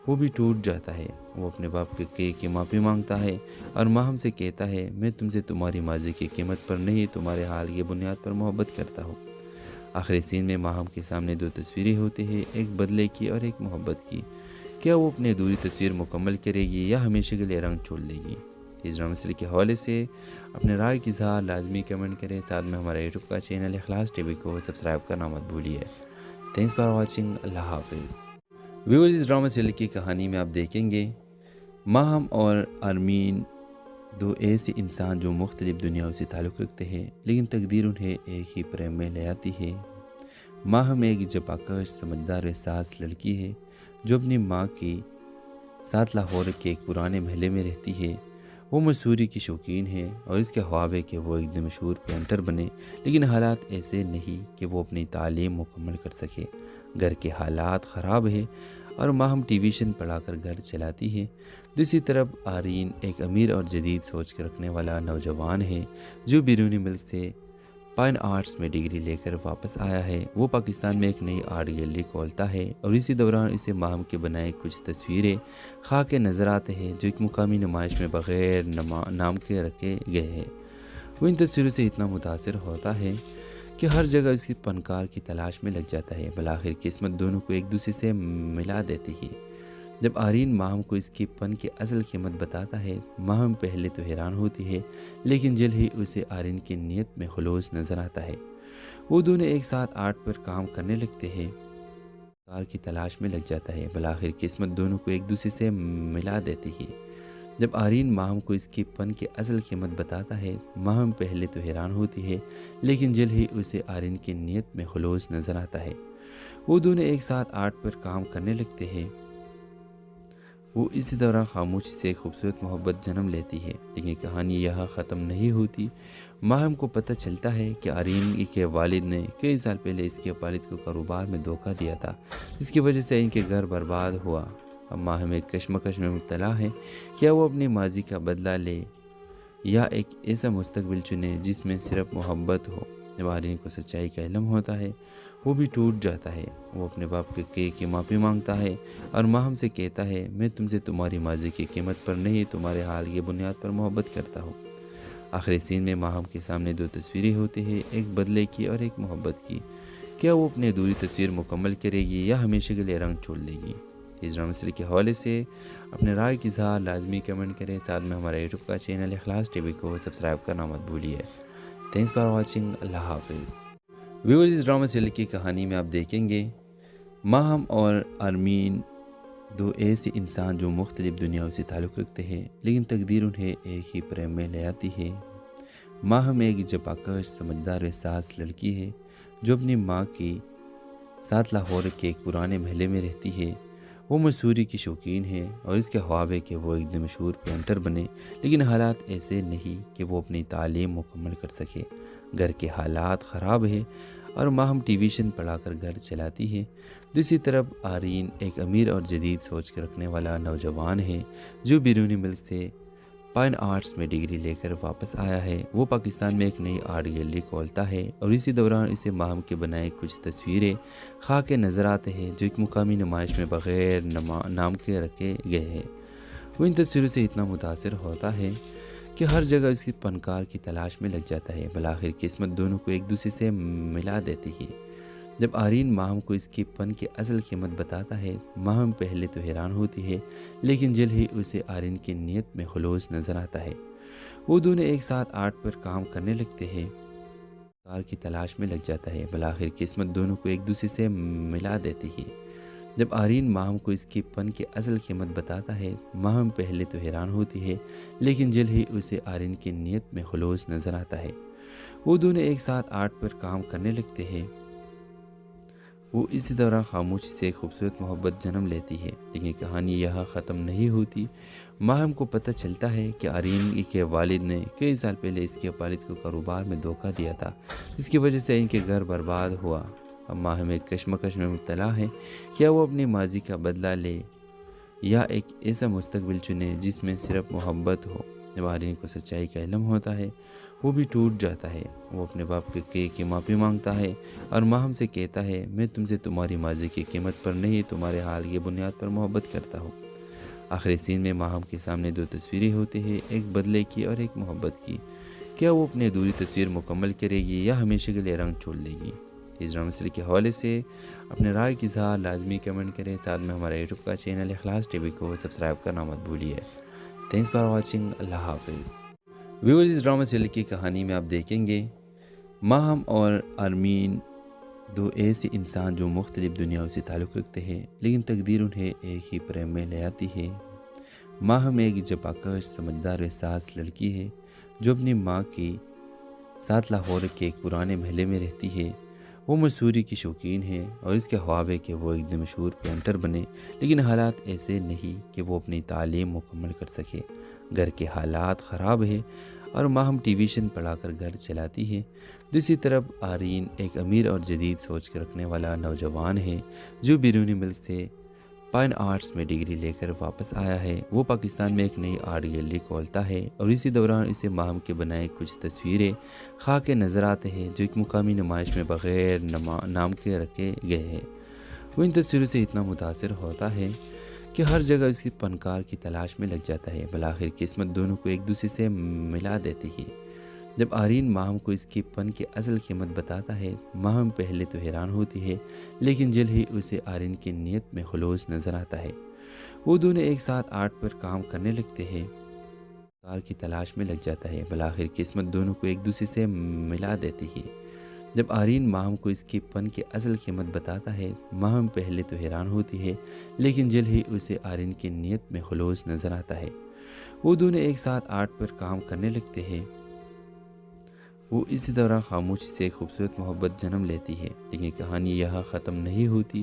وہ بھی ٹوٹ جاتا ہے۔ وہ اپنے باپ کے معافی مانگتا ہے اور ماہم سے کہتا ہے، میں تم سے تمہاری ماضی کی قیمت پر نہیں، تمہارے حال کی بنیاد پر محبت کرتا ہوں۔ آخری سین میں ماہم کے سامنے دو تصویریں ہوتی ہیں، ایک بدلے کی اور ایک محبت کی۔ کیا وہ اپنی ادھوری تصویر مکمل کرے گی یا ہمیشہ کے لیے رنگ چھوڑ دے گی؟ اس ڈرامہ سیریز کے حوالے سے اپنے رائے کی اظہار لازمی کمنٹ کریں۔ ساتھ میں ہمارے یوٹیوب کا چینل اخلاص ٹی وی کو سبسکرائب کرنا مت بھولیے۔ Thanks for watching. اللہ حافظ۔ ویورز، اس ڈرامہ سیریز کی کہانی میں آپ دیکھیں گے ماہم اور آرمین دو ایسے انسان جو مختلف دنیاؤں سے تعلق رکھتے ہیں، لیکن تقدیر انہیں ایک ہی پریم میں لے آتی ہے۔ ماہم ایک جپاکش سمجھدار و احساس لڑکی ہے جو اپنی ماں کے ساتھ لاہور کے ایک پرانے محلے میں رہتی ہے۔ وہ مصوری کی شوقین ہے اور اس کے خواب ہے کہ وہ ایک دن مشہور پینٹر بنے، لیکن حالات ایسے نہیں کہ وہ اپنی تعلیم مکمل کر سکے۔ گھر کے حالات خراب ہے اور ماہم ٹیویشن پڑھا کر گھر چلاتی ہے۔ دوسری طرف آرین ایک امیر اور جدید سوچ کے رکھنے والا نوجوان ہے جو بیرونی ملک سے فائن آرٹس میں ڈگری لے کر واپس آیا ہے۔ وہ پاکستان میں ایک نئی آرٹ گیلری کھولتا ہے اور اسی دوران اسے ماہم کے بنائے کچھ تصویریں خاک کے نظر آتے ہیں جو ایک مقامی نمائش میں بغیر نام کے رکھے گئے ہیں۔ وہ ان تصویروں سے اتنا متاثر ہوتا ہے کہ ہر جگہ اس کی فنکار کی تلاش میں لگ جاتا ہے۔ بالآخر قسمت دونوں کو ایک دوسرے سے ملا دیتی ہے۔ جب آرین ماہم کو اس کی فن کی اصل قیمت بتاتا ہے، ماہم پہلے تو حیران ہوتی ہے، لیکن جلد ہی اسے آرین کی نیت میں خلوص نظر آتا ہے۔ وہ دونوں ایک ساتھ آرٹ پر کام کرنے لگتے ہیں، کار کی تلاش میں لگ جاتا ہے۔ بالآخر قسمت دونوں کو ایک دوسرے سے ملا دیتی ہے۔ جب آرین ماہم کو اس کی فن کی اصل قیمت بتاتا ہے، ماہم پہلے تو حیران ہوتی ہے، لیکن جلد ہی اسے آرین کی نیت میں خلوص نظر آتا ہے۔ وہ دونوں ایک ساتھ آرٹ پر کام کرنے لگتے ہیں۔ وہ اسی دوران خاموشی سے ایک خوبصورت محبت جنم لیتی ہے، لیکن کہانی یہاں ختم نہیں ہوتی۔ ماہم کو پتہ چلتا ہے کہ آرین کے والد نے کئی سال پہلے اس کے والد کو کاروبار میں دھوکہ دیا تھا، جس کی وجہ سے ان کے گھر برباد ہوا۔ اب ماہم ایک کشمکش میں مبتلا ہے، کیا وہ اپنے ماضی کا بدلہ لے یا ایک ایسا مستقبل چنے جس میں صرف محبت ہو۔ جب آرین کو سچائی کا علم ہوتا ہے، وہ بھی ٹوٹ جاتا ہے۔ وہ اپنے باپ کے معافی مانگتا ہے اور ماہم سے کہتا ہے، میں تم سے تمہاری ماضی کی قیمت پر نہیں، تمہارے حال کی بنیاد پر محبت کرتا ہوں۔ آخری سین میں ماہم کے سامنے دو تصویریں ہوتی ہیں، ایک بدلے کی اور ایک محبت کی۔ کیا وہ اپنی ادھوری تصویر مکمل کرے گی یا ہمیشہ کے لیے رنگ چھوڑ دے گی؟ اس ڈرامہ سیریز کے حوالے سے اپنے رائے کی اظہار لازمی کمنٹ کریں۔ ساتھ میں ہمارے یوٹیوب کا چینل اخلاص ٹی وی کو سبسکرائب کرنا مت بھولیے۔ Thanks for watching. اللہ حافظ۔ ویورز، اس ڈرامہ سیریز کی کہانی میں آپ دیکھیں گے ماہم اور آرمین دو ایسے انسان جو مختلف دنیاؤں سے تعلق رکھتے ہیں، لیکن تقدیر انہیں ایک ہی پریم میں لے آتی ہے۔ ماہم ایک جپاکش سمجھدار و احساس لڑکی ہے جو اپنی ماں کے ساتھ لاہور کے ایک پرانے محلے میں رہتی ہے۔ وہ مصوری کی شوقین ہے اور اس کے خواب ہے کہ وہ ایک دن مشہور پینٹر بنے، لیکن حالات ایسے نہیں کہ وہ اپنی تعلیم مکمل کر سکے۔ گھر کے حالات خراب ہے اور ماہم ٹیویشن پڑھا کر گھر چلاتی ہے۔ دوسری طرف آرین ایک امیر اور جدید سوچ کے رکھنے والا نوجوان ہے جو بیرونی ملک سے فائن آرٹس میں ڈگری لے کر واپس آیا ہے۔ وہ پاکستان میں ایک نئی آرٹ گیلری کھولتا ہے اور اسی دوران اسے ماہم کے بنائے کچھ تصویریں خواہ کے نظر آتے ہیں جو ایک مقامی نمائش میں بغیر نام کے رکھے گئے ہیں۔ وہ ان تصویروں سے اتنا متاثر ہوتا ہے کہ ہر جگہ اس کی فنکار کی تلاش میں لگ جاتا ہے۔ بالآخر قسمت دونوں کو ایک دوسرے سے ملا دیتی ہے۔ جب آرین ماہم کو اس کی فن کی اصل قیمت بتاتا ہے، ماہم پہلے تو حیران ہوتی ہے، لیکن جلد ہی اسے آرین کی نیت میں خلوص نظر آتا ہے۔ وہ دونوں ایک ساتھ آرٹ پر کام کرنے لگتے ہیں، کار کی تلاش میں لگ جاتا ہے۔ بالآخر قسمت دونوں کو ایک دوسرے سے ملا دیتی ہے۔ جب آرین ماہم کو اس کی فن کی اصل قیمت بتاتا ہے، ماہم پہلے تو حیران ہوتی ہے، لیکن جلد ہی اسے آرین کی نیت میں خلوص نظر آتا ہے۔ وہ دونوں ایک ساتھ آرٹ پر کام کرنے لگتے ہیں۔ وہ اسی دوران خاموشی سے خوبصورت محبت جنم لیتی ہے، لیکن کہانی یہاں ختم نہیں ہوتی۔ ماہم کو پتہ چلتا ہے کہ آرین کے والد نے کئی سال پہلے اس کے والد کو کاروبار میں دھوکہ دیا تھا، جس کی وجہ سے ان کے گھر برباد ہوا۔ اب ماہم ایک کشمکش میں مبتلا ہے، کیا وہ اپنے ماضی کا بدلہ لے یا ایک ایسا مستقبل چنے جس میں صرف محبت ہو۔ جب آرین کو سچائی کا علم ہوتا ہے، وہ بھی ٹوٹ جاتا ہے۔ وہ اپنے باپ کی معافی مانگتا ہے اور ماہم سے کہتا ہے، میں تم سے تمہاری ماضی کی قیمت پر نہیں، تمہارے حال کی بنیاد پر محبت کرتا ہوں۔ آخری سین میں ماہم کے سامنے دو تصویریں ہوتی ہیں، ایک بدلے کی اور ایک محبت کی۔ کیا وہ اپنی ادھوری تصویر مکمل کرے گی یا ہمیشہ کے لیے رنگ چھوڑ دے گی؟ اس ڈرامہ سیریز کے حوالے سے اپنے رائے کی اظہار لازمی کمنٹ کریں، ساتھ میں ہمارے یوٹیوب کا چینل اخلاص ٹی وی کو سبسکرائب کرنا مت بھولیے۔ تھینکس فار واچنگ، اللہ حافظ۔ ویورز، اس ڈرامہ سیریل کی کہانی میں آپ دیکھیں گے ماہم اور آرمین دو ایسے انسان جو مختلف دنیاؤں سے تعلق رکھتے ہیں، لیکن تقدیر انہیں ایک ہی پریم میں لے آتی ہے۔ ماہم ایک جفاکش سمجھدار و حساس لڑکی ہے جو اپنی ماں کے ساتھ لاہور کے ایک پرانے محلے میں رہتی ہے۔ وہ مصوری کی شوقین ہے اور اس کے خواب ہے کہ وہ ایک دن مشہور پینٹر بنے، لیکن حالات ایسے نہیں کہ وہ اپنی تعلیم مکمل کر سکے۔ گھر کے حالات خراب ہے اور ماہم ٹیویشن پڑھا کر گھر چلاتی ہے۔ دوسری طرف آرین ایک امیر اور جدید سوچ کے رکھنے والا نوجوان ہے جو بیرونی ملک سے فائن آرٹس میں ڈگری لے کر واپس آیا ہے۔ وہ پاکستان میں ایک نئی آرٹ گیلری کھولتا ہے اور اسی دوران اسے ماہم کے بنائے کچھ تصویریں خواہ کے نظر آتے ہیں جو ایک مقامی نمائش میں بغیر نام کے رکھے گئے ہیں۔ وہ ان تصویروں سے اتنا متاثر ہوتا ہے کہ ہر جگہ اس کی فنکار کی تلاش میں لگ جاتا ہے۔ بالآخر قسمت دونوں کو ایک دوسرے سے ملا دیتی ہے۔ جب آرین ماہم کو اس کی فن کی اصل قیمت بتاتا ہے، ماہم پہلے تو حیران ہوتی ہے، لیکن جلد ہی اسے آرین کی نیت میں خلوص نظر آتا ہے۔ وہ دونوں ایک ساتھ آرٹ پر کام کرنے لگتے ہیں، کار کی تلاش میں لگ جاتا ہے۔ بالآخر قسمت دونوں کو ایک دوسرے سے ملا دیتی ہے۔ جب آرین ماہم کو اس کی فن کی اصل قیمت بتاتا ہے، ماہم پہلے تو حیران ہوتی ہے، لیکن جلد ہی اسے آرین کی نیت میں خلوص نظر آتا ہے۔ وہ دونوں ایک ساتھ آرٹ پر کام کرنے لگتے ہیں۔ وہ اسی دوران خاموشی سے خوبصورت محبت جنم لیتی ہے، لیکن کہانی یہاں ختم نہیں ہوتی۔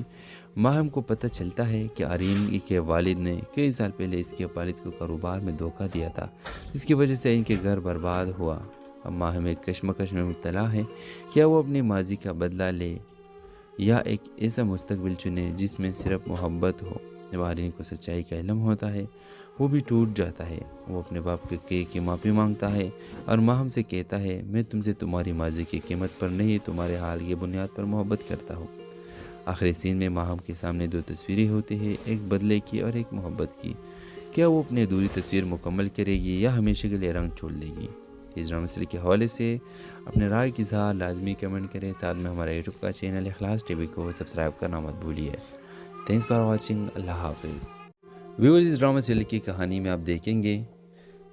ماہم کو پتہ چلتا ہے کہ آرین کے والد نے کئی سال پہلے اس کے والد کو کاروبار میں دھوکہ دیا تھا، جس کی وجہ سے ان کے گھر برباد ہوا۔ اب ماہم ایک کشمکش میں مبتلا ہے، کیا وہ اپنے ماضی کا بدلہ لے یا ایک ایسا مستقبل چنے جس میں صرف محبت ہو۔ جب آرین کو سچائی کا علم ہوتا ہے، وہ بھی ٹوٹ جاتا ہے۔ وہ اپنے باپ کی معافی مانگتا ہے اور ماہم سے کہتا ہے، میں تم سے تمہاری ماضی کی قیمت پر نہیں، تمہارے حال کی بنیاد پر محبت کرتا ہوں۔ آخری سین میں ماہم کے سامنے دو تصویریں ہوتی ہیں، ایک بدلے کی اور ایک محبت کی۔ کیا وہ اپنی ادھوری تصویر مکمل کرے گی یا ہمیشہ کے لیے رنگ چھوڑ دے گی؟ اس ڈرامہ سیریز کے حوالے سے اپنے رائے کی اظہار لازمی کمنٹ کریں، ساتھ میں ہمارے یوٹیوب کا چینل اخلاص ٹی وی کو سبسکرائب کرنا مت بھولیے۔ تھینکس فار واچنگ، اللہ حافظ۔ ویورز، اس ڈرامہ سیریل کی کہانی میں آپ دیکھیں گے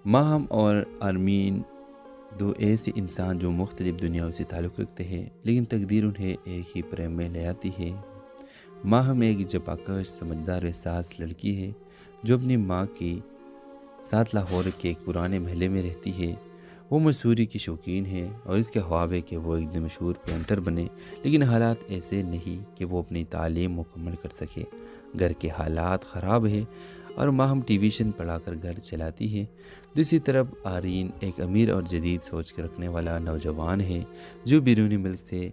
ماہم اور آرمین دو ایسے انسان جو مختلف دنیاؤں سے تعلق رکھتے ہیں، لیکن تقدیر انہیں ایک ہی پریم میں لے آتی ہے۔ ماہم ایک جفاکش سمجھدار و حساس لڑکی ہے جو اپنی ماں کے ساتھ لاہور کے ایک پرانے محلے میں رہتی ہے۔ وہ مصوری کی شوقین ہے اور اس کے خواب ہے کہ وہ ایک دن مشہور پینٹر بنے، لیکن حالات ایسے نہیں کہ وہ اپنی تعلیم مکمل کر سکے۔ گھر کے حالات خراب ہے اور ماہم ٹیویشن پڑھا کر گھر چلاتی ہے۔ دوسری طرف آرین ایک امیر اور جدید سوچ کے رکھنے والا نوجوان ہے جو بیرونی ملک سے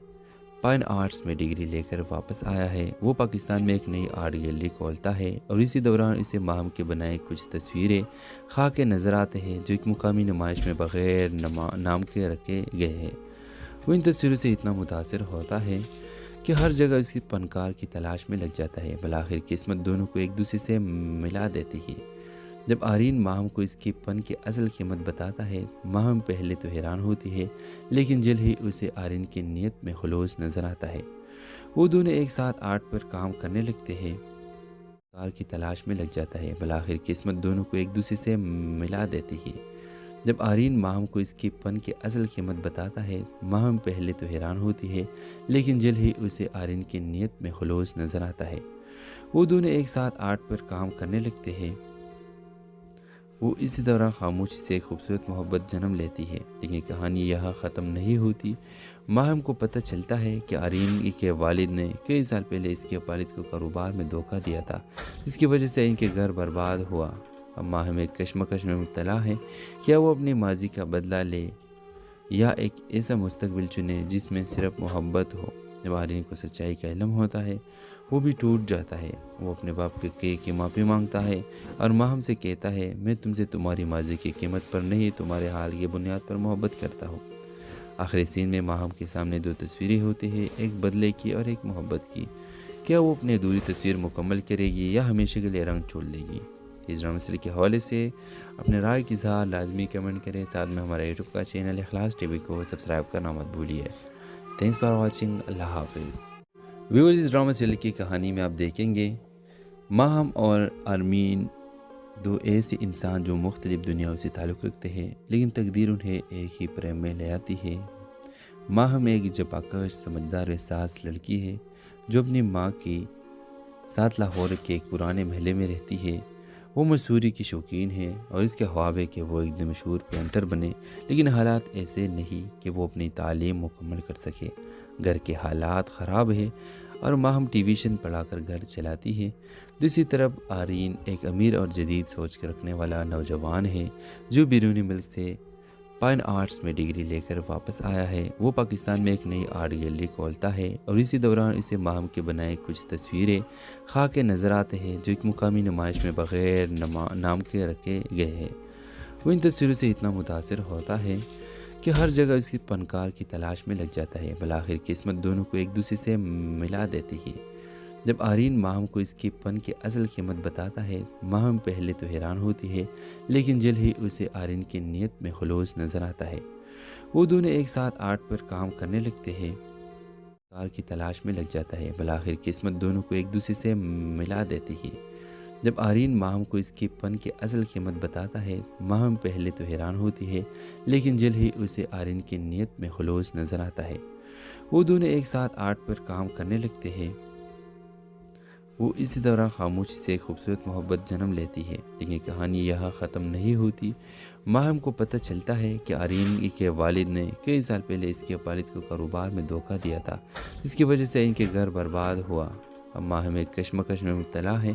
فائن آرٹس میں ڈگری لے کر واپس آیا ہے۔ وہ پاکستان میں ایک نئی آرٹ گیلری کھولتا ہے اور اسی دوران اسے ماہم کے بنائے کچھ تصویریں خواہ کے نظر آتے ہیں جو ایک مقامی نمائش میں بغیر نام کے رکھے گئے ہیں۔ وہ ان تصویروں سے اتنا متاثر ہوتا ہے کہ ہر جگہ اس کی فنکار کی تلاش میں لگ جاتا ہے۔ بالآخر قسمت دونوں کو ایک دوسرے سے ملا دیتی ہے۔ جب آرین ماہم کو اس کی فن کی اصل قیمت بتاتا ہے، ماہم پہلے تو حیران ہوتی ہے، لیکن جلد ہی اسے آرین کی نیت میں خلوص نظر آتا ہے۔ وہ دونوں ایک ساتھ آرٹ پر کام کرنے لگتے ہیں، کار کی تلاش میں لگ جاتا ہے۔ بالآخر قسمت دونوں کو ایک دوسرے سے ملا دیتی ہے۔ جب آرین ماہم کو اس کی فن کی اصل قیمت بتاتا ہے، ماہم پہلے تو حیران ہوتی ہے، لیکن جلد ہی اسے آرین کی نیت میں خلوص نظر آتا ہے۔ وہ دونوں ایک ساتھ آرٹ پر کام کرنے لگتے ہیں۔ وہ اسی دوران خاموشی سے ایک خوبصورت محبت جنم لیتی ہے، لیکن کہانی یہاں ختم نہیں ہوتی۔ ماہم کو پتہ چلتا ہے کہ آرین کے والد نے کئی سال پہلے اس کے والد کو کاروبار میں دھوکہ دیا تھا، جس کی وجہ سے ان کے گھر برباد ہوا۔ اب ماہم ایک کشمکش میں مبتلا ہے، کیا وہ اپنے ماضی کا بدلہ لے یا ایک ایسا مستقبل چنے جس میں صرف محبت ہو۔ جب آرین کو سچائی کا علم ہوتا ہے، وہ بھی ٹوٹ جاتا ہے۔ وہ اپنے باپ کی معافی مانگتا ہے اور ماہم سے کہتا ہے، میں تم سے تمہاری ماضی کی قیمت پر نہیں، تمہارے حال کی بنیاد پر محبت کرتا ہوں۔ آخری سین میں ماہم کے سامنے دو تصویریں ہوتی ہیں، ایک بدلے کی اور ایک محبت کی۔ کیا وہ اپنی ادھوری تصویر مکمل کرے گی یا ہمیشہ کے لیے رنگ چھوڑ دے گی؟ اس ڈرامہ سیریز کے حوالے سے اپنے رائے کی اظہار لازمی کمنٹ کریں، ساتھ میں ہمارا یوٹیوب کا چینل اخلاص ٹی وی کو سبسکرائب کرنا مت بھولیے۔ تھینکس فار واچنگ، اللہ حافظ۔ ویورز، اس ڈرامہ سیریز کی کہانی میں آپ دیکھیں گے ماہم اور آرمین دو ایسے انسان جو مختلف دنیاؤں سے تعلق رکھتے ہیں، لیکن تقدیر انہیں ایک ہی پریم میں لے آتی ہے۔ ماہم ایک جفاکش، سمجھدار و احساس لڑکی ہے جو اپنی ماں کے ساتھ لاہور کے ایک پرانے محلے میں رہتی ہے۔ وہ مصوری کی شوقین ہے اور اس کے خواب ہے کہ وہ ایک دن مشہور پینٹر بنے، لیکن حالات ایسے نہیں کہ وہ اپنی تعلیم مکمل کر سکے۔ گھر کے حالات خراب ہے اور ماہم ٹیویشن پڑھا کر گھر چلاتی ہے۔ دوسری طرف آرین ایک امیر اور جدید سوچ کے رکھنے والا نوجوان ہے جو بیرونی ملک سے فائن آرٹس میں ڈگری لے کر واپس آیا ہے۔ وہ پاکستان میں ایک نئی آرٹ گیلری کھولتا ہے اور اسی دوران اسے ماہم کے بنائے کچھ تصویریں خواہ کے نظر آتے ہیں جو ایک مقامی نمائش میں بغیر نام کے رکھے گئے ہیں۔ وہ ان تصویروں سے اتنا متاثر ہوتا ہے کہ ہر جگہ اس کی فنکار کی تلاش میں لگ جاتا ہے۔ بالآخر قسمت دونوں کو ایک دوسرے سے ملا دیتی ہے۔ جب آرین ماہم کو اس کی فن کی اصل قیمت بتاتا ہے، ماہم پہلے تو حیران ہوتی ہے، لیکن جلد ہی اسے آرین کی نیت میں خلوص نظر آتا ہے۔ وہ دونوں ایک ساتھ آرٹ پر کام کرنے لگتے ہیں، کار کی تلاش میں لگ جاتا ہے۔ بالآخر قسمت دونوں کو ایک دوسرے سے ملا دیتی ہے۔ جب آرین ماہم کو اس کی فن کی اصل قیمت بتاتا ہے، ماہم پہلے تو حیران ہوتی ہے، لیکن جلد ہی اسے آرین کی نیت میں خلوص نظر آتا ہے۔ وہ دونوں ایک ساتھ آرٹ پر کام کرنے لگتے ہیں۔ وہ اسی دوران خاموشی سے ایک خوبصورت محبت جنم لیتی ہے، لیکن کہانی یہاں ختم نہیں ہوتی۔ ماہم کو پتہ چلتا ہے کہ آرین کے والد نے کئی سال پہلے اس کے والد کو کاروبار میں دھوکہ دیا تھا، جس کی وجہ سے ان کے گھر برباد ہوا۔ اب ماہم ایک کشمکش میں مبتلا ہے،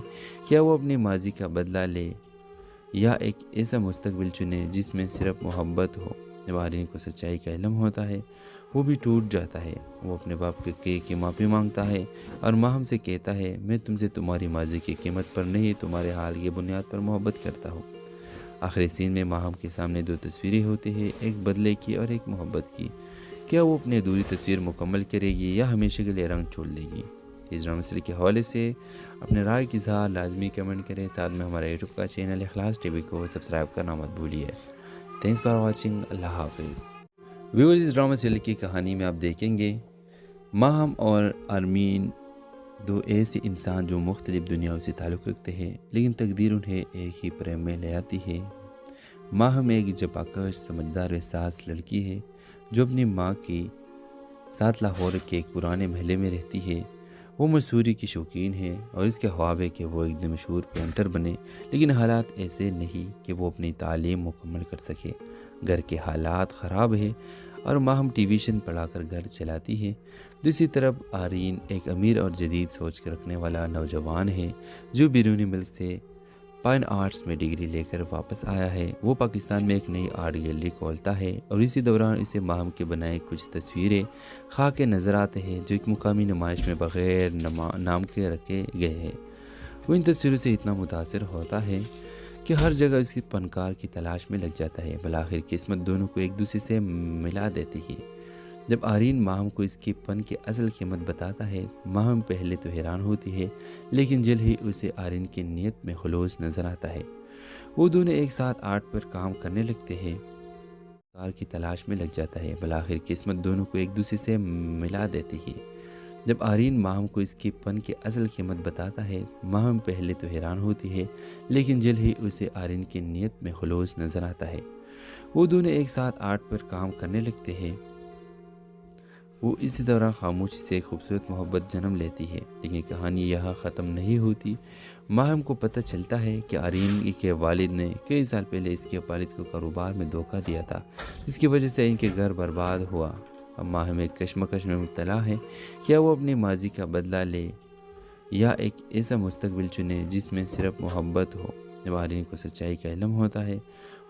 کیا وہ اپنے ماضی کا بدلہ لے یا ایک ایسا مستقبل چنے جس میں صرف محبت ہو۔ جب آرین کو سچائی کا علم ہوتا ہے، وہ بھی ٹوٹ جاتا ہے۔ وہ اپنے باپ کی معافی مانگتا ہے اور ماہم سے کہتا ہے، میں تم سے تمہاری ماضی کی قیمت پر نہیں، تمہارے حال کی بنیاد پر محبت کرتا ہوں۔ آخری سین میں ماہم کے سامنے دو تصویریں ہوتی ہیں، ایک بدلے کی اور ایک محبت کی۔ کیا وہ اپنی ادھوری تصویر مکمل کرے گی یا ہمیشہ کے لیے رنگ چھوڑ دے گی؟ اس ڈرامہ سیریز کے حوالے سے اپنے رائے کی اظہار لازمی کمنٹ کریں، ساتھ میں ہمارا یوٹیوب کا چینل اخلاص ٹی وی کو سبسکرائب کرنا مت بھولیے۔ تھینکس فار واچنگ، اللہ حافظ۔ ویورز، اس ڈرامہ سیریز کی کہانی میں آپ دیکھیں گے ماہم اور آرمین دو ایسے انسان جو مختلف دنیاؤں سے تعلق رکھتے ہیں، لیکن تقدیر انہیں ایک ہی پریم میں لے آتی ہے۔ ماہم ایک جفاکش، سمجھدار و احساس لڑکی ہے جو اپنی ماں کے ساتھ لاہور کے ایک پرانے محلے میں رہتی ہے۔ وہ مصوری کی شوقین ہے اور اس کے خواب ہے کہ وہ ایک دن مشہور پینٹر بنے، لیکن حالات ایسے نہیں کہ وہ اپنی تعلیم مکمل کر سکے۔ گھر کے حالات خراب ہے اور ماہم ٹی ویژن پڑھا کر گھر چلاتی ہے۔ دوسری طرف آرین ایک امیر اور جدید سوچ کے رکھنے والا نوجوان ہے جو بیرونی ملک سے فائن آرٹس میں ڈگری لے کر واپس آیا ہے۔ وہ پاکستان میں ایک نئی آرٹ گیلری کھولتا ہے اور اسی دوران اسے ماہم کے بنائے کچھ تصویریں خاک کے نظر آتے ہیں جو ایک مقامی نمائش میں بغیر نام کے رکھے گئے ہیں۔ وہ ان تصویروں سے اتنا متاثر ہوتا ہے کہ ہر جگہ اس کی فنکار کی تلاش میں لگ جاتا ہے۔ بالآخر قسمت دونوں کو ایک دوسرے سے ملا دیتی ہے۔ جب آرین ماہم کو اس کی فن کی اصل قیمت بتاتا ہے، ماہم پہلے تو حیران ہوتی ہے، لیکن جلد ہی اسے آرین کی نیت میں خلوص نظر آتا ہے۔ وہ دونوں ایک ساتھ آرٹ پر کام کرنے لگتے ہیں، کار کی تلاش میں لگ جاتا ہے۔ بالآخر قسمت دونوں کو ایک دوسرے سے ملا دیتی ہے۔ جب آرین ماہم کو اس کی فن کی اصل قیمت بتاتا ہے، ماہم پہلے تو حیران ہوتی ہے، لیکن جلد ہی اسے آرین کی نیت میں خلوص نظر آتا ہے۔ وہ دونوں ایک ساتھ آرٹ پر کام کرنے لگتے ہیں۔ وہ اسی دوران خاموشی سے ایک خوبصورت محبت جنم لیتی ہے، لیکن کہانی یہاں ختم نہیں ہوتی۔ ماہم کو پتہ چلتا ہے کہ آرین کے والد نے کئی سال پہلے اس کے والد کو کاروبار میں دھوکہ دیا تھا، جس کی وجہ سے ان کے گھر برباد ہوا۔ اب ماہم ایک کشمکش میں مبتلا ہے، کیا وہ اپنے ماضی کا بدلہ لے یا ایک ایسا مستقبل چنے جس میں صرف محبت ہو۔ جب آرین کو سچائی کا علم ہوتا ہے،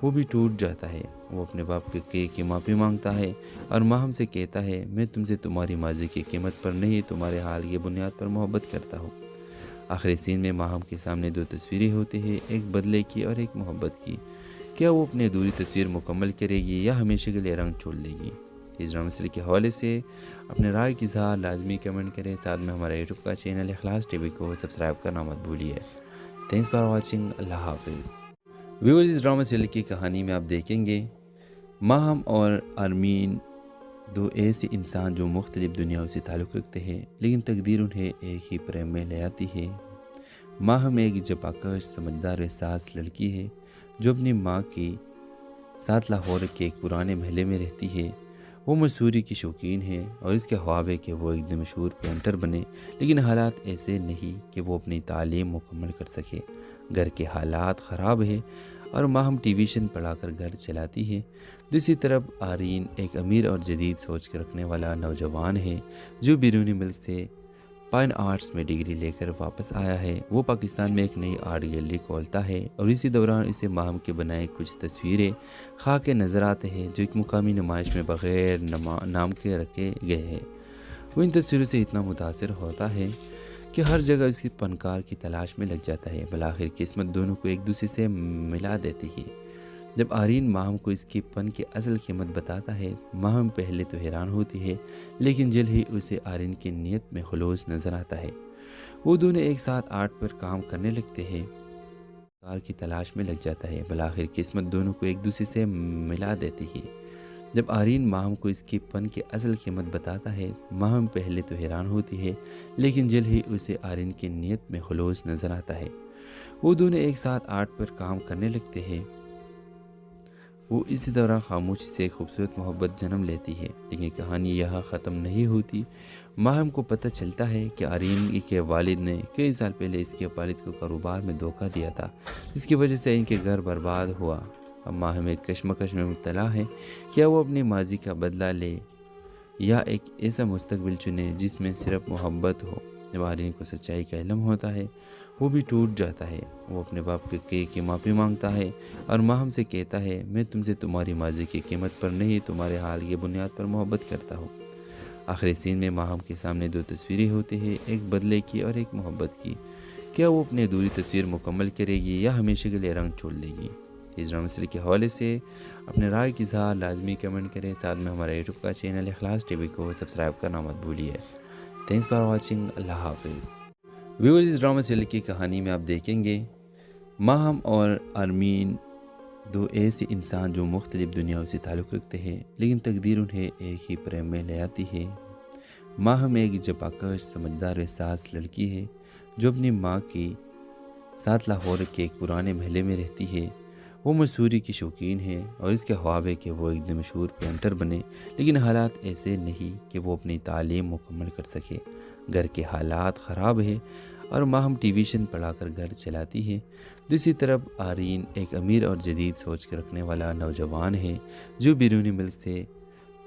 وہ بھی ٹوٹ جاتا ہے۔ وہ اپنے باپ کی معافی مانگتا ہے اور ماہم سے کہتا ہے، میں تم سے تمہاری ماضی کی قیمت پر نہیں، تمہارے حال کی بنیاد پر محبت کرتا ہوں۔ آخری سین میں ماہم کے سامنے دو تصویریں ہوتی ہیں، ایک بدلے کی اور ایک محبت کی۔ کیا وہ اپنی ادھوری تصویر مکمل کرے گی یا ہمیشہ کے لیے رنگ چھوڑ دے گی؟ اس ڈرامہ سیریز کے حوالے سے اپنے رائے کی اظہار لازمی کمنٹ کریں، ساتھ میں ہمارے یوٹیوب کا چینل اخلاص ٹی وی کو سبسکرائب کرنا مت بھولیے۔ تھینکس فار واچنگ، اللہ حافظ۔ ویورز، اس ڈرامہ سیریل کی کہانی میں آپ دیکھیں گے ماہم اور آرمین دو ایسے انسان جو مختلف دنیاؤں سے تعلق رکھتے ہیں، لیکن تقدیر انہیں ایک ہی پریم میں لے آتی ہے۔ ماہم ایک جفاکش سمجھدار و احساس لڑکی ہے جو اپنی ماں کے ساتھ لاہور کے ایک پرانے محلے میں رہتی ہے۔ وہ مصوری کی شوقین ہے اور اس کے خواب ہے کہ وہ ایک دن مشہور پینٹر بنے، لیکن حالات ایسے نہیں کہ وہ اپنی تعلیم مکمل کر سکے۔ گھر کے حالات خراب ہے اور ماہم ٹی ویژن پڑھا کر گھر چلاتی ہے۔ دوسری طرف آرین ایک امیر اور جدید سوچ کے رکھنے والا نوجوان ہے جو بیرونی ملک سے فائن آرٹس میں ڈگری لے کر واپس آیا ہے۔ وہ پاکستان میں ایک نئی آرٹ گیلری کھولتا ہے اور اسی دوران اسے ماہم کے بنائے کچھ تصویریں خاک کے نظر آتے ہیں جو ایک مقامی نمائش میں بغیر نام کے رکھے گئے ہیں۔ وہ ان تصویروں سے اتنا متاثر ہوتا ہے کہ ہر جگہ اس کی فنکار کی تلاش میں لگ جاتا ہے۔ بالآخر قسمت دونوں کو ایک دوسرے سے ملا دیتی ہے۔ جب آرین ماہم کو اس کی فن کی اصل قیمت بتاتا ہے، ماہم پہلے تو حیران ہوتی ہے، لیکن جلد ہی اسے آرین کی نیت میں خلوص نظر آتا ہے۔ وہ دونوں ایک ساتھ آرٹ پر کام کرنے لگتے ہیں، کار کی تلاش میں لگ جاتا ہے۔ بالآخر قسمت دونوں کو ایک دوسرے سے ملا دیتی ہے۔ جب آرین ماہم کو اس کی فن کی اصل قیمت بتاتا ہے، ماہم پہلے تو حیران ہوتی ہے، لیکن جلد ہی اسے آرین کی نیت میں خلوص نظر آتا ہے۔ وہ دونوں ایک ساتھ آرٹ پر کام کرنے لگتے ہیں۔ وہ اسی دوران خاموشی سے ایک خوبصورت محبت جنم لیتی ہے، لیکن کہانی یہاں ختم نہیں ہوتی۔ ماہم کو پتہ چلتا ہے کہ آرین کے والد نے کئی سال پہلے اس کے والد کو کاروبار میں دھوکہ دیا تھا، جس کی وجہ سے ان کے گھر برباد ہوا۔ اب ماہم ایک کشمکش میں مبتلا ہے، کیا وہ اپنے ماضی کا بدلہ لے یا ایک ایسا مستقبل چنے جس میں صرف محبت ہو۔ جب آرین کو سچائی کا علم ہوتا ہے، وہ بھی ٹوٹ جاتا ہے۔ وہ اپنے باپ کی معافی مانگتا ہے اور ماہم سے کہتا ہے، میں تم سے تمہاری ماضی کی قیمت پر نہیں، تمہارے حال کی بنیاد پر محبت کرتا ہوں۔ آخری سین میں ماہم کے سامنے دو تصویریں ہوتی ہیں، ایک بدلے کی اور ایک محبت کی۔ کیا وہ اپنی ادھوری تصویر مکمل کرے گی یا ہمیشہ کے لیے رنگ چھوڑ دے گی؟ اس ڈرامہ سیریل کے حوالے سے اپنے رائے کی اظہار لازمی کمنٹ کریں، ساتھ میں ہمارے یوٹیوب کا چینل اخلاص ٹی وی کو سبسکرائب کرنا مت بھولیے۔ تھینکس فار واچنگ، اللہ حافظ۔ ویورز، اس ڈرامہ سیریل کی کہانی میں آپ دیکھیں گے ماہم اور آرمین دو ایسے انسان جو مختلف دنیاؤں سے تعلق رکھتے ہیں، لیکن تقدیر انہیں ایک ہی پریم میں لے آتی ہے۔ ماہم ایک جفاکش سمجھدار و احساس لڑکی ہے جو اپنی ماں کے ساتھ لاہور کے ایک پرانے محلے میں رہتی ہے۔ وہ مصوری کی شوقین ہے اور اس کے خواب ہے کہ وہ ایک دن مشہور پینٹر بنے، لیکن حالات ایسے نہیں کہ وہ اپنی تعلیم مکمل کر سکے۔ گھر کے حالات خراب ہیں اور ماہم ٹیویشن پڑھا کر گھر چلاتی ہے۔ دوسری طرف آرین ایک امیر اور جدید سوچ کے رکھنے والا نوجوان ہے جو بیرونی ملک سے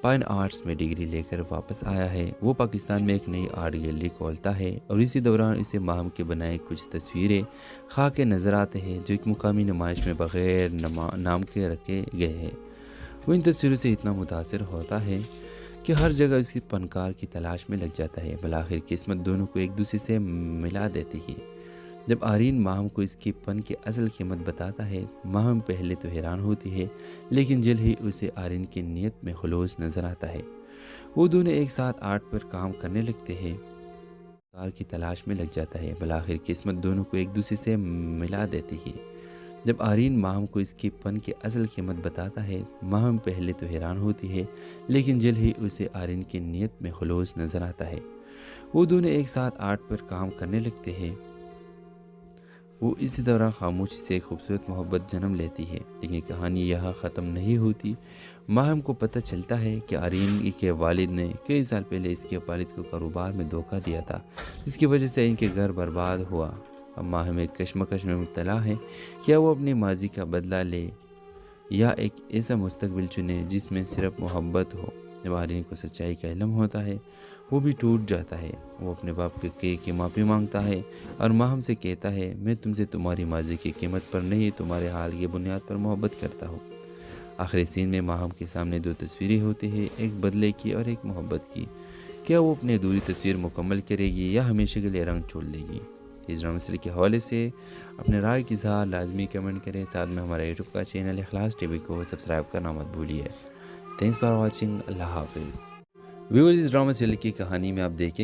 فائن آرٹس میں ڈگری لے کر واپس آیا ہے۔ وہ پاکستان میں ایک نئی آرٹ گیلری کھولتا ہے اور اسی دوران اسے ماہم کے بنائے کچھ تصویریں خواہ کے نظر آتے ہیں جو ایک مقامی نمائش میں بغیر نام کے رکھے گئے ہیں۔ وہ ان تصویروں سے اتنا متاثر ہوتا ہے کہ ہر جگہ اس کی فنکار کی تلاش میں لگ جاتا ہے۔ بالآخر قسمت دونوں کو ایک دوسرے سے ملا دیتی ہے۔ جب آرین ماہم کو اس کی فن کی اصل قیمت بتاتا ہے، ماہم پہلے تو حیران ہوتی ہے، لیکن جلد ہی اسے آرین کی نیت میں خلوص نظر آتا ہے۔ وہ دونوں ایک ساتھ آرٹ پر کام کرنے لگتے ہیں، کار کی تلاش میں لگ جاتا ہے۔ بالآخر قسمت دونوں کو ایک دوسرے سے ملا دیتی ہے۔ جب آرین ماہم کو اس کی فن کی اصل قیمت بتاتا ہے، ماہم پہلے تو حیران ہوتی ہے، لیکن جلد ہی اسے آرین کی نیت میں خلوص نظر آتا ہے۔ وہ دونوں ایک ساتھ آرٹ پر کام کرنے لگتے ہیں۔ وہ اسی دوران خاموشی سے ایک خوبصورت محبت جنم لیتی ہے، لیکن کہانی یہاں ختم نہیں ہوتی۔ ماہم کو پتہ چلتا ہے کہ آرین کے والد نے کئی سال پہلے اس کے والد کو کاروبار میں دھوکہ دیا تھا، جس کی وجہ سے ان کے گھر برباد ہوا۔ اب ماہم ایک کشمکش میں مبتلا ہے، کیا وہ اپنی ماضی کا بدلہ لے یا ایک ایسا مستقبل چنے جس میں صرف محبت ہو۔ جب آرین کو سچائی کا علم ہوتا ہے، وہ بھی ٹوٹ جاتا ہے۔ وہ اپنے باپ کی معافی مانگتا ہے اور ماہم سے کہتا ہے، میں تم سے تمہاری ماضی کی قیمت پر نہیں، تمہارے حال کی بنیاد پر محبت کرتا ہوں۔ آخری سین میں ماہم کے سامنے دو تصویریں ہوتی ہیں، ایک بدلے کی اور ایک محبت کی۔ کیا وہ اپنی ادھوری تصویر مکمل کرے گی یا ہمیشہ کے لیے رنگ چھوڑ دے گی؟ اس ڈرامہ سیریز کے حوالے سے اپنے رائے کی اظہار لازمی کمنٹ کریں۔ ساتھ میں ہمارا یوٹیوب کا چینل اخلاص ٹی وی کو سبسکرائب کرنا مت بھولیے۔ Thanks for watching. اللہ حافظ۔ ویورز، اس ڈرامہ سیریل کی کہانی میں آپ دیکھیں